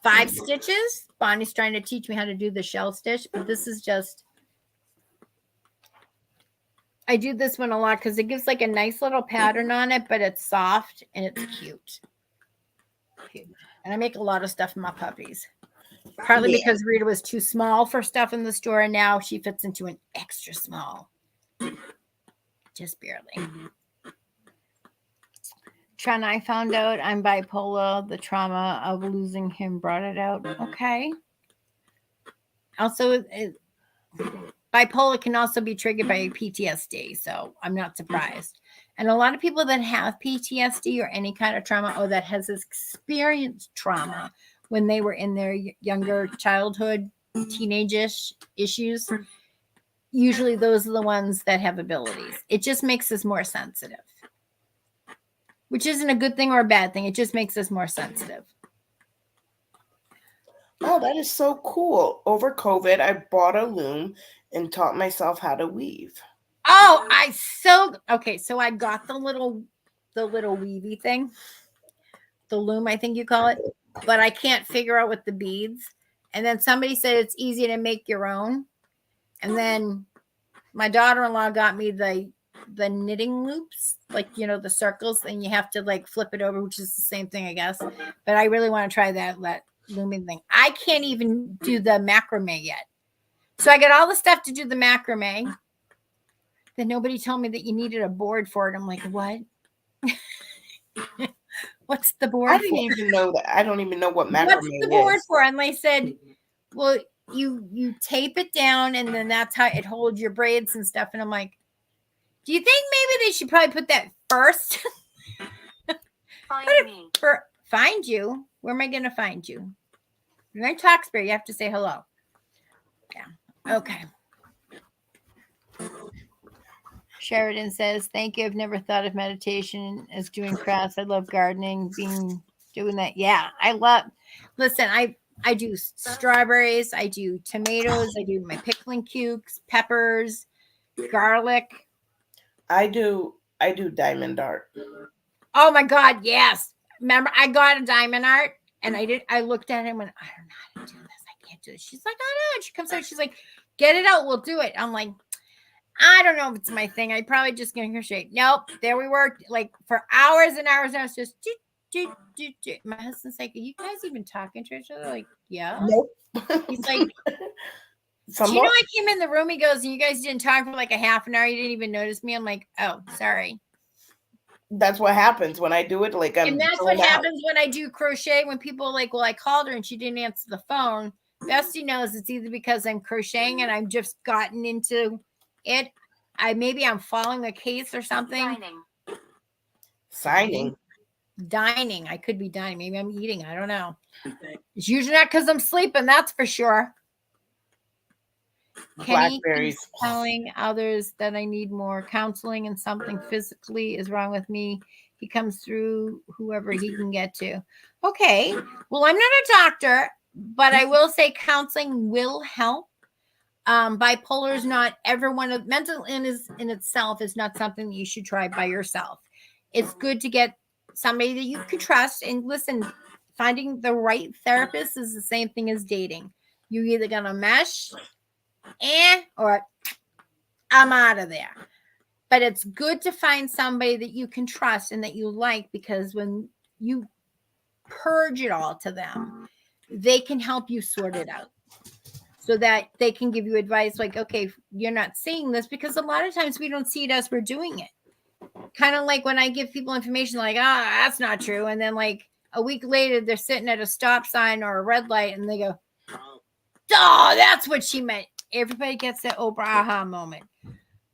5 stitches. Bonnie's trying to teach me how to do the shell stitch, but this is just, I do this one a lot because it gives like a nice little pattern on it, but it's soft and it's cute. And I make a lot of stuff for my puppies. Partly because Rita was too small for stuff in the store, and now she fits into an extra small. Just barely. Trina, I found out I'm bipolar. The trauma of losing him brought it out. Okay. Also, bipolar can also be triggered by PTSD, so I'm not surprised. And a lot of people that have PTSD or any kind of trauma, or that has experienced trauma when they were in their younger childhood, teenage-ish issues, usually those are the ones that have abilities. It just makes us more sensitive, which isn't a good thing or a bad thing. It just makes us more sensitive.
Oh, that is so cool. Over COVID, I bought a loom and taught myself how to weave.
Oh, so I got the little weavy thing, the loom, I think you call it, but I can't figure out with the beads. And then somebody said it's easy to make your own. And then my daughter-in-law got me the knitting loops, like, the circles, and you have to like flip it over, which is the same thing, I guess. But I really want to try that looming thing. I can't even do the macrame yet. So I got all the stuff to do the macrame. Then nobody told me that you needed a board for it. I'm like, what? What's the board?
I didn't even know that. I don't even know what macrame is.
What's the board for? And they said, well, you tape it down, and then that's how it holds your braids and stuff. And I'm like, do you think maybe they should probably put that first? Find you? Where am I going to find you? You're in Talksbury. You have to say hello. Yeah. Okay. Sheridan says, thank you. I've never thought of meditation as doing crafts. I love gardening, doing that. Yeah, listen, I do strawberries. I do tomatoes. I do my pickling cubes, peppers, garlic.
I do diamond art.
Oh my God, yes. Remember, I got a diamond art and I looked at it and went, I don't know how to do this. I can't do this. She's like, oh no. She comes out, she's like, get it out, we'll do it. I'm like, I don't know if it's my thing. I probably just gonna crochet. Nope. There we were, like for hours and hours and hours, just do. My husband's like, are you guys even talking to each other? Like, yeah.
Nope.
He's like, do you know I came in the room? He goes, and you guys didn't talk for like a half an hour. You didn't even notice me. I'm like, oh, sorry.
That's what happens when I do it. Like,
and that's what happens when I do crochet. When people are like, well, I called her and she didn't answer the phone. Bestie knows it's either because I'm crocheting and I've just gotten into it. Maybe I'm following a case or something. Dining. I could be dining. Maybe I'm eating. I don't know. It's usually not because I'm sleeping. That's for sure. Kenny keeps telling others that I need more counseling and something physically is wrong with me. He comes through whoever he can get to. Okay. Well, I'm not a doctor, but I will say counseling will help. Bipolar is not everyone. Mental illness in itself is not something you should try by yourself. It's good to get somebody that you can trust. And listen, finding the right therapist is the same thing as dating. You're either going to mesh or I'm out of there. But it's good to find somebody that you can trust and that you like, because when you purge it all to them, they can help you sort it out so that they can give you advice like, okay, you're not seeing this, because a lot of times we don't see it as we're doing it. Kind of like when I give people information like, that's not true. And then like a week later, they're sitting at a stop sign or a red light and they go, oh, that's what she meant. Everybody gets that Oprah aha moment.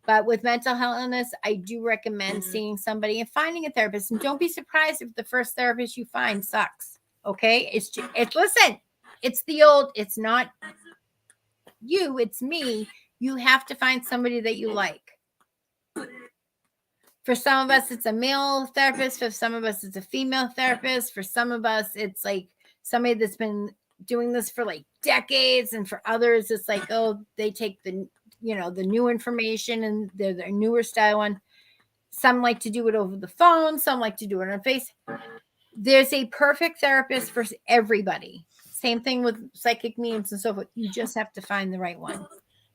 But with mental health illness, I do recommend seeing somebody and finding a therapist. And don't be surprised if the first therapist you find sucks. Okay? It's listen, it's the old, it's not you, it's me. You have to find somebody that you like. For some of us, it's a male therapist. For some of us, it's a female therapist. For some of us, it's like somebody that's been doing this for like decades. And for others, it's like, oh, they take the new information and they're their newer style one. Some like to do it over the phone. Some like to do it on face. There's a perfect therapist for everybody. Same thing with psychic mediums and so forth. You just have to find the right one.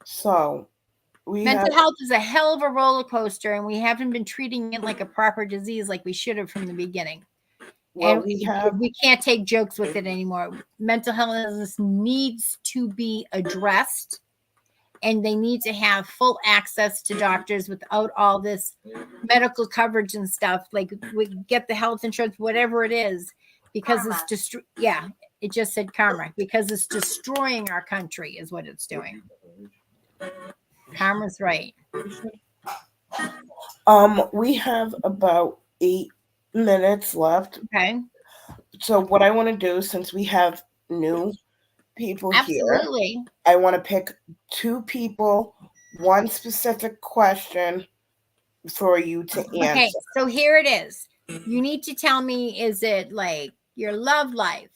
So
mental health is a hell of a roller coaster, and we haven't been treating it like a proper disease like we should have from the beginning. Well, and we can't take jokes with it anymore. Mental health needs to be addressed, and they need to have full access to doctors without all this medical coverage and stuff. Like we get the health insurance, whatever it is, because karma. It's just it just said karma, because it's destroying our country is what it's doing. Karma's right.
We have about 8 minutes left.
Okay.
So what I want to do, since we have new people
Absolutely.
here, I want to pick 2 people, one specific question for you to answer.
Okay, so here it is. You need to tell me, is it like your love life?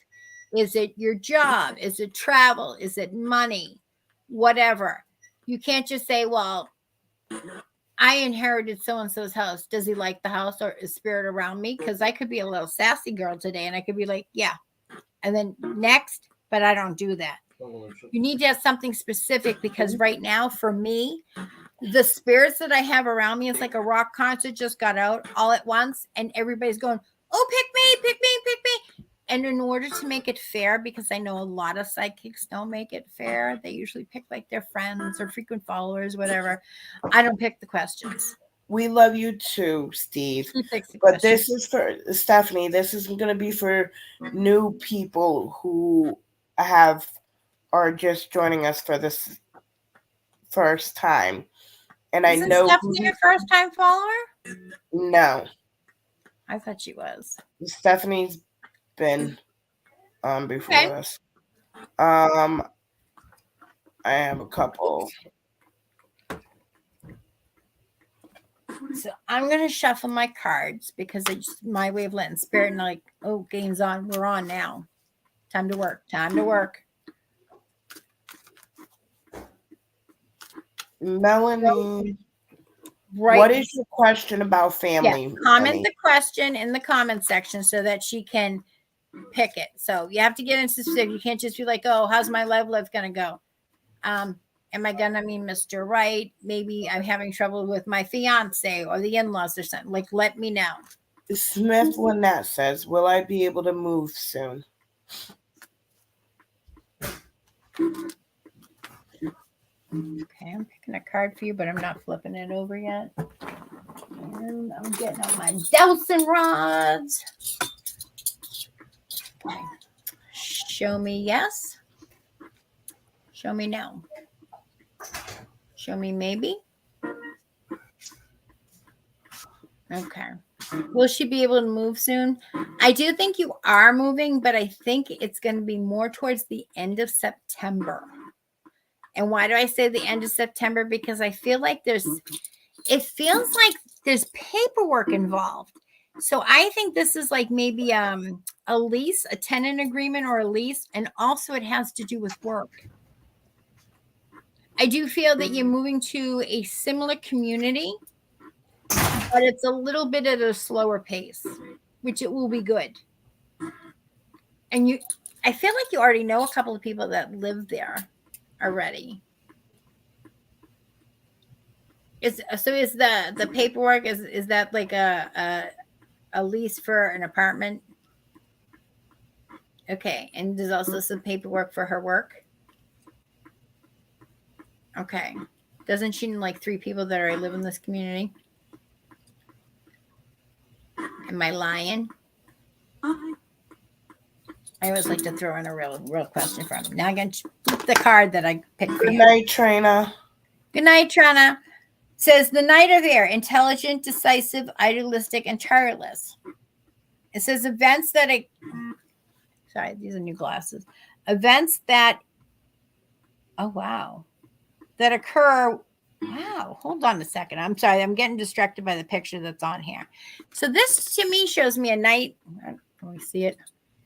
Is it your job? Is it travel? Is it money? Whatever. You can't just say, well, I inherited so-and-so's house. Does he like the house, or is spirit around me? Because I could be a little sassy girl today and I could be like, yeah. And then next, but I don't do that. You need to have something specific, because right now for me, the spirits that I have around me, it's like a rock concert just got out all at once and everybody's going, oh, pick me, pick me, pick me. And in order to make it fair, because I know a lot of psychics don't make it fair, they usually pick like their friends or frequent followers, whatever. I don't pick the questions.
We love you too, Steve. But this is for Stephanie. This is going to be for new people who are just joining us for this first time. And I know
Stephanie your first time follower?
No.
I thought she was.
Stephanie's been before us. I have a couple.
So I'm going to shuffle my cards, because it's my way of letting spirit and like, oh, game's on. We're on now. Time to work. Time to work.
Melanie.
Right.
What is your question about
Yeah.
family?
Comment
Melanie?
the question in the comment section so that she can pick it. So you have to get into specific. You can't just be like, oh, how's my love life going to go? Am I going to mean Mr. Right? Maybe I'm having trouble with my fiance or the in-laws or something. Like, let me know.
Smith Lynette says, will I be able to move soon?
Okay, I'm picking a card for you, but I'm not flipping it over yet. And I'm getting out my dowsing rods. Okay. Show me yes. Show me no. Show me maybe. Okay. Will she be able to move soon? I do think you are moving, but I think it's going to be more towards the end of September. And why do I say the end of September? Because I feel like it feels like there's paperwork involved. So I think this is like maybe a lease, a tenant agreement or a lease. And also it has to do with work. I do feel that you're moving to a similar community, but it's a little bit at a slower pace, which it will be good. And I feel like you already know a couple of people that live there already. Is the paperwork is that like a lease for an apartment? Okay, and there's also some paperwork for her work. Okay, doesn't she know like 3 people that already live in this community? Am I lying? I always like to throw in a real question from him. Now I'm going to the card that I picked for
Good
you.
night, Trina.
Good night, Trina. Says the Knight of Air, intelligent, decisive, idealistic, and tireless. It says events that sorry, these are new glasses. Events that that occur. Wow, hold on a second. I'm sorry, I'm getting distracted by the picture that's on here. So this to me shows me a knight. Can we see it?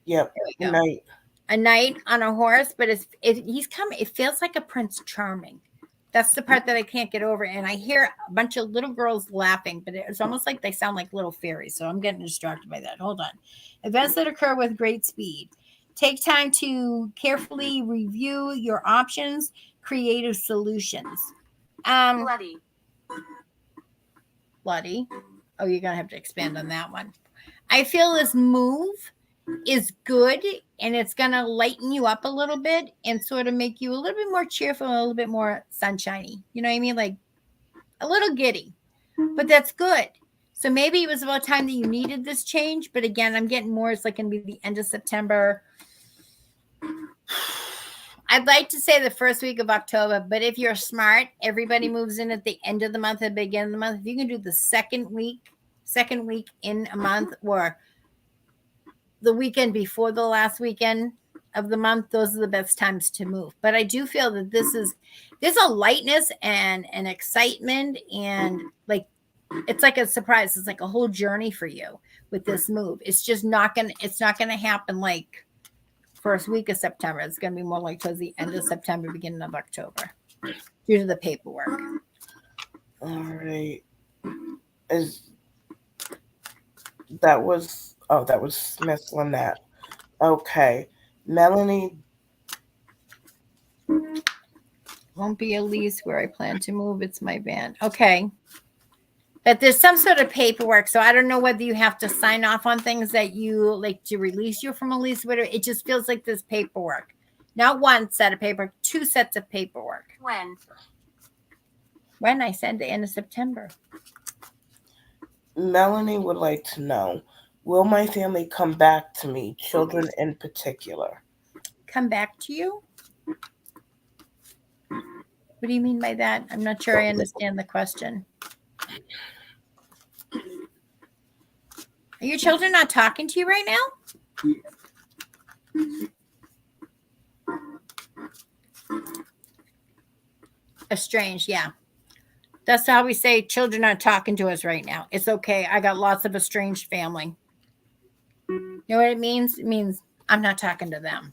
Yep. Good night.
A knight on a horse, but he's coming. It feels like a Prince Charming. That's the part that I can't get over. And I hear a bunch of little girls laughing, but it's almost like they sound like little fairies. So I'm getting distracted by that. Hold on. Events that occur with great speed. Take time to carefully review your options, creative solutions. Bloody. Oh, you're going to have to expand on that one. I feel this move is good and it's going to lighten you up a little bit and sort of make you a little bit more cheerful, a little bit more sunshiny. You know what I mean? Like a little giddy, but that's good. So maybe it was about time that you needed this change. But again, I'm getting more. It's like going to be the end of September. I'd like to say the first week of October, but if you're smart, everybody moves in at the end of the month, at the beginning of the month. If you can do the second week in a month or the weekend before the last weekend of the month, those are the best times to move. But I do feel that there's a lightness and an excitement and like it's like a surprise. It's like a whole journey for you with this move. It's just not gonna happen like first week of September. It's gonna be more like towards the end of September, beginning of October, due to the paperwork.
All right. That was Smith Lynette. Okay. Melanie.
Won't be a lease where I plan to move. It's my van. Okay. But there's some sort of paperwork. So I don't know whether you have to sign off on things that you like to release you from a lease, whatever. It just feels like there's paperwork. Not one set of paper, 2 sets of paperwork. When I said the end of September.
Melanie would like to know, will my family come back to me, children in particular?
Come back to you? What do you mean by that? I'm not sure I understand the question. Are your children not talking to you right now? Estranged, yeah. That's how we say children aren't talking to us right now. It's okay. I got lots of estranged family. You know what it means? It means I'm not talking to them.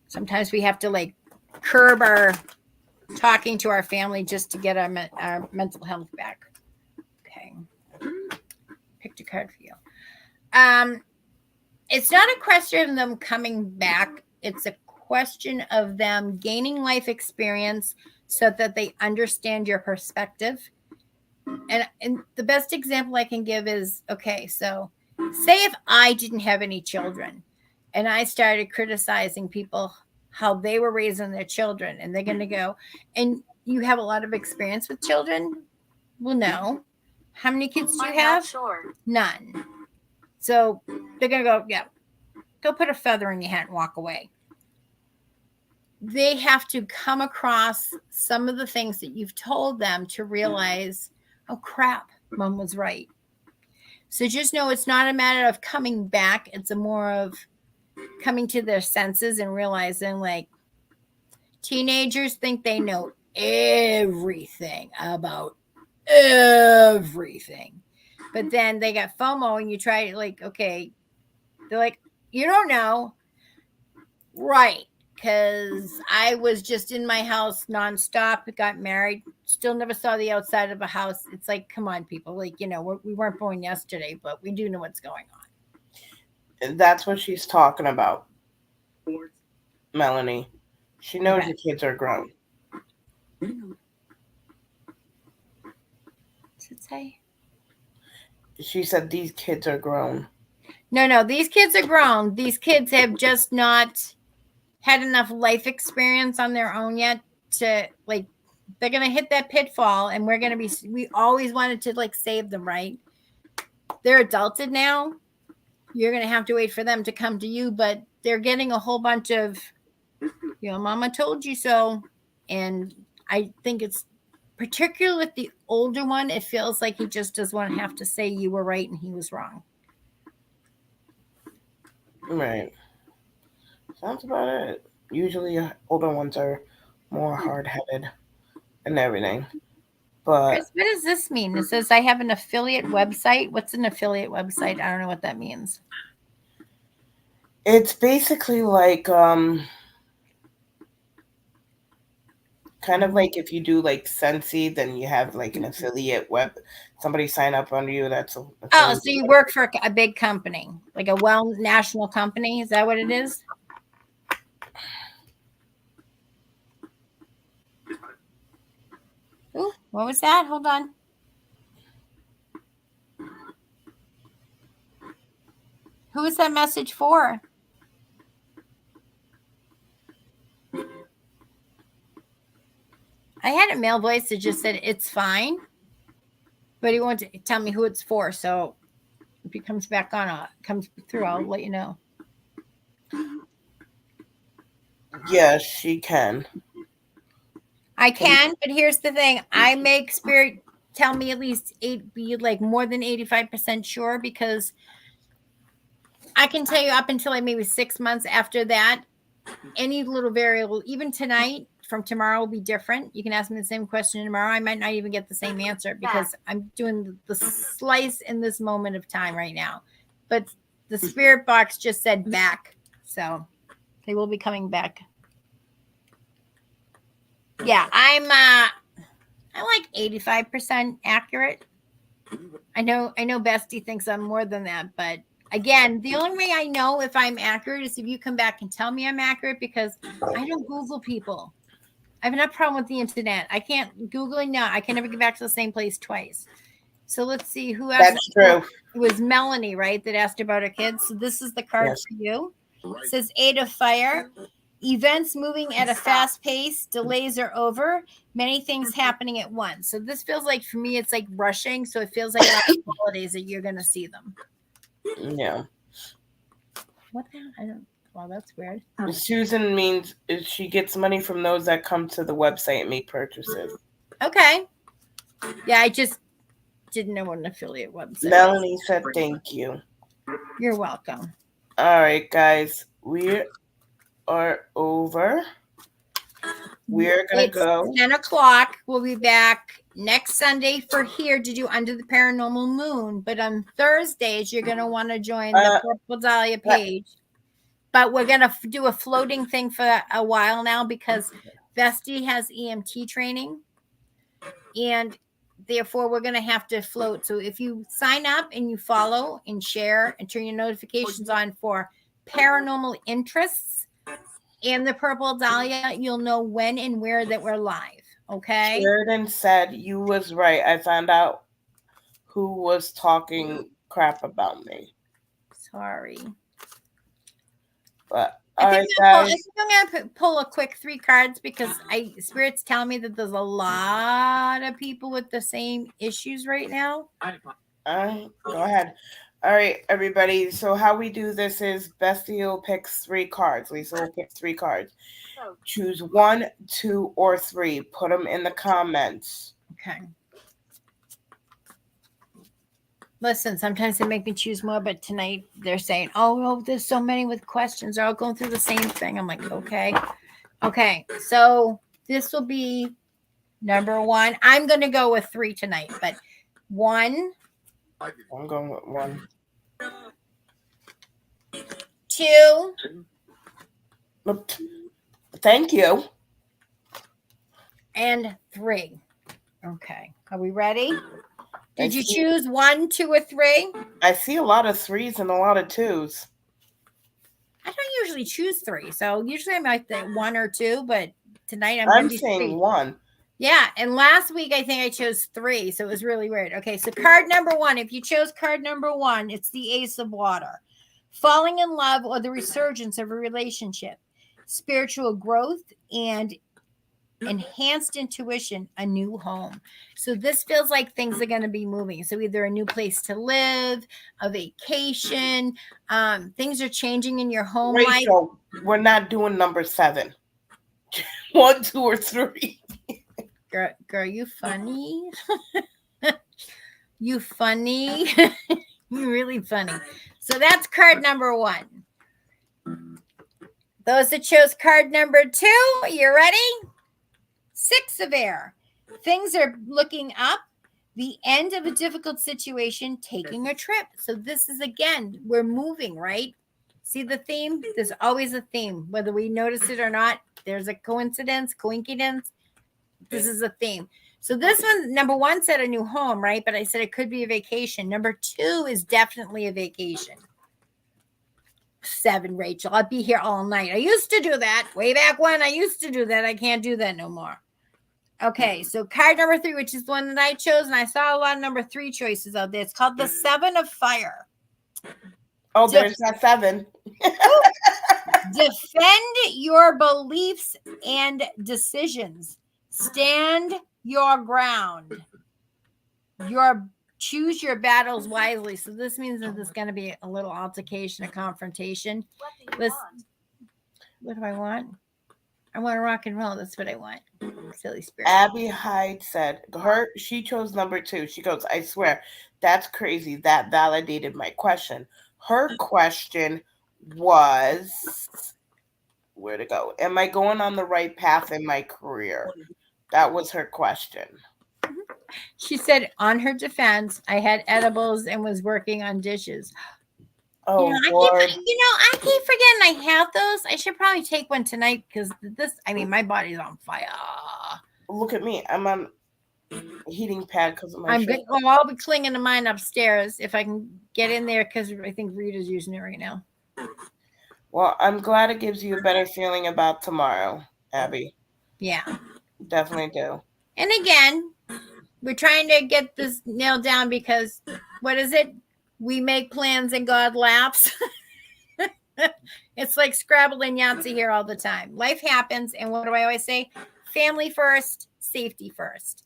Sometimes we have to like curb our talking to our family just to get our mental health back. Okay. Picked a card for you. It's not a question of them coming back. It's a question of them gaining life experience so that they understand your perspective. And the best example I can give is, okay, so say if I didn't have any children and I started criticizing people how they were raising their children, and they're going to go, and you have a lot of experience with children? Well, no. How many kids do you have?
Sure.
None. So they're going to go, yeah, go put a feather in your hat and walk away. They have to come across some of the things that you've told them to realize, oh crap, mom was right. So just know it's not a matter of coming back. It's a more of coming to their senses and realizing, like, teenagers think they know everything about everything. But then they got FOMO and you try to, like, okay, they're like, you don't know. Right. Because I was just in my house nonstop, got married, still never saw the outside of a house. It's like, come on, people. Like, we weren't born yesterday, but we do know what's going on.
And that's what she's talking about, Melanie. She knows
Okay.
the kids are grown.
What's it say?
She said these kids are grown.
No, these kids are grown. These kids have just not had enough life experience on their own yet to, like, they're going to hit that pitfall, and we always wanted to, like, save them, right? They're adulted now. You're going to have to wait for them to come to you, but they're getting a whole bunch of, mama told you so. And I think it's particularly with the older one, it feels like he just doesn't want to have to say you were right and he was wrong.
Right. Sounds about it. Usually older ones are more hard-headed and everything. But
Chris, what does this mean? It says I have an affiliate website. What's an affiliate website? I don't know what that means.
it's basically like kind of like if you do like Sensi, then you have like an affiliate web. Somebody sign up under you. That's
Oh, so you work for a big company, like a national company. Is that what it is? Ooh, what was that? Hold on. Who is that message for? I had a male voice that just said it's fine, but he won't tell me who it's for. So if he comes back on, comes through, I'll let you know.
Yes, she can.
I can, but here's the thing: I make spirit tell me at least be like more than 85% sure, because I can tell you up until like maybe 6 months after that, any little variable, even tonight from tomorrow will be different. You can ask me the same question tomorrow. I might not even get the same answer because I'm doing the slice in this moment of time right now. But the spirit box just said back. So they will be coming back. Yeah, I'm like 85% accurate. I know Bestie thinks I'm more than that, but again, the only way I know if I'm accurate is if you come back and tell me I'm accurate, because I don't Google people. I have enough problem with the internet. I can't Googling now. I can never get back to the same place twice. So let's see who asked.
That's true.
It was Melanie, right, that asked about her kids. So this is the card for you. It says 8 of Fire. Events moving at a fast pace. Delays are over. Many things happening at once. So this feels like, for me, it's like rushing. So it feels like the holidays that you're going to see them.
Yeah.
What the hell? I don't. Well, that's weird.
Susan means she gets money from those that come to the website and make purchases.
Okay. Yeah, I just didn't know what an affiliate website
Melanie
was.
said thank you.
You're welcome.
All right, guys. We are over. We're going to go.
10 o'clock. We'll be back next Sunday for here to do Under the Paranormal Moon. But on Thursdays, you're going to want to join the Purple Dahlia page. But we're going to do a floating thing for a while now, because Bestie has EMT training, and therefore we're going to have to float. So if you sign up and you follow and share and turn your notifications on for paranormal interests and the Purple Dahlia, you'll know when and where that we're live. Okay.
Sheridan said you was right. I found out who was talking crap about me.
Sorry.
But
I
all
think,
right, guys.
I'm going to pull a quick 3 cards because spirits tell me that there's a lot of people with the same issues right now.
Go ahead. All right, everybody. So how we do this is Bestie will pick 3 cards. Lisa will pick 3 cards. Choose 1, 2, or 3. Put them in the comments.
Okay. Listen, sometimes they make me choose more, but tonight they're saying, oh, there's so many with questions. They're all going through the same thing. I'm like, okay. Okay. So this will be number 1. I'm going to go with 3 tonight, but 1.
I'm going with 1.
2.
Thank you.
And 3. Okay. Are we ready? Did you choose 1, 2, or 3?
I see a lot of 3s and a lot of 2s.
I don't usually choose 3, so usually I'm like the 1 or 2, but tonight
I'm saying
3.
1.
Yeah, and last week I think I chose 3, so it was really weird. Okay, so card number 1. If you chose card number 1, it's the Ace of Water. Falling in love or the resurgence of a relationship, spiritual growth, and enhanced intuition, a new home. So this feels like things are going to be moving. So either a new place to live, a vacation, things are changing in your home life.
Rachel, we're not doing number 7. 1, 2, or 3.
Girl, you funny. You funny. You're really funny. So that's card number 1. Those that chose card number 2, you ready? 6 of air. Things are looking up. The end of a difficult situation, taking a trip. So this is, again, we're moving, right? See the theme? There's always a theme. Whether we notice it or not, there's a coincidence. This is a theme. So this one, number 1 said a new home, right? But I said it could be a vacation. Number 2 is definitely a vacation. 7, Rachel. I'll be here all night. I used to do that. Way back when I used to do that. I can't do that no more. Okay, so card number 3, which is the one that I chose, and I saw a lot of number 3 choices out there. It's called the 7 of Fire.
Oh, there's that 7.
Defend your beliefs and decisions. Stand your ground. Choose your battles wisely. So this means that there's going to be a little altercation, a confrontation. What do I want? I want to rock and roll. That's what I want. Silly spirit.
Abby Hyde said she chose number 2. She goes, I swear, that's crazy. That validated my question. Her question was, where to go? Am I going on the right path in my career? That was her question.
She said, on her defense, I had edibles and was working on dishes.
Oh, Lord.
I keep forgetting I have those. I should probably take one tonight because my body's on fire.
Look at me. I'm on a heating pad because of my shirt.
I'll be clinging to mine upstairs if I can get in there because I think Rita's using it right now.
Well, I'm glad it gives you a better feeling about tomorrow, Abby.
Yeah.
Definitely do.
And again, we're trying to get this nailed down because, what is it? We make plans and God laughs. It's like Scrabble and Yahtzee here all the time. Life happens, and what do I always say? Family first, safety first.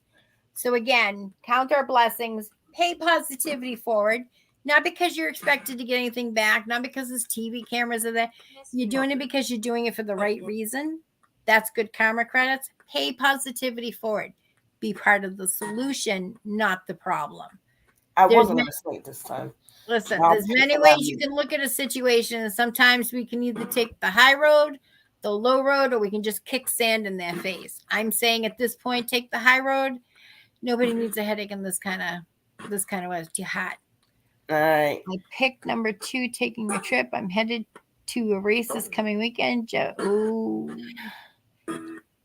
So again, count our blessings, pay positivity forward, not because you're expected to get anything back, not because there's TV cameras are there. You're doing it because you're doing it for the right reason. That's good karma credits. Pay positivity forward. Be part of the solution, not the problem.
I wasn't going to say it this time.
Listen, there's many ways you can look at a situation, and sometimes we can either take the high road, the low road, or we can just kick sand in their face. I'm saying at this point, take the high road. Nobody needs a headache in this kind of weather. It's too hot.
All right.
I picked number 2, taking a trip. I'm headed to a race this coming weekend.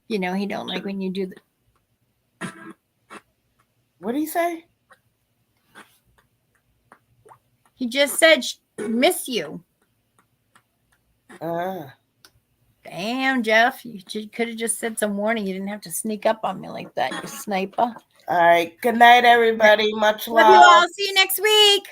You know, he don't like when you do
What did he say?
He just said miss you. Damn, Jeff, you could have just said some warning. You didn't have to sneak up on me like that, you sniper.
All right. Good night, everybody. Much
Love you
love.
all. See you next week.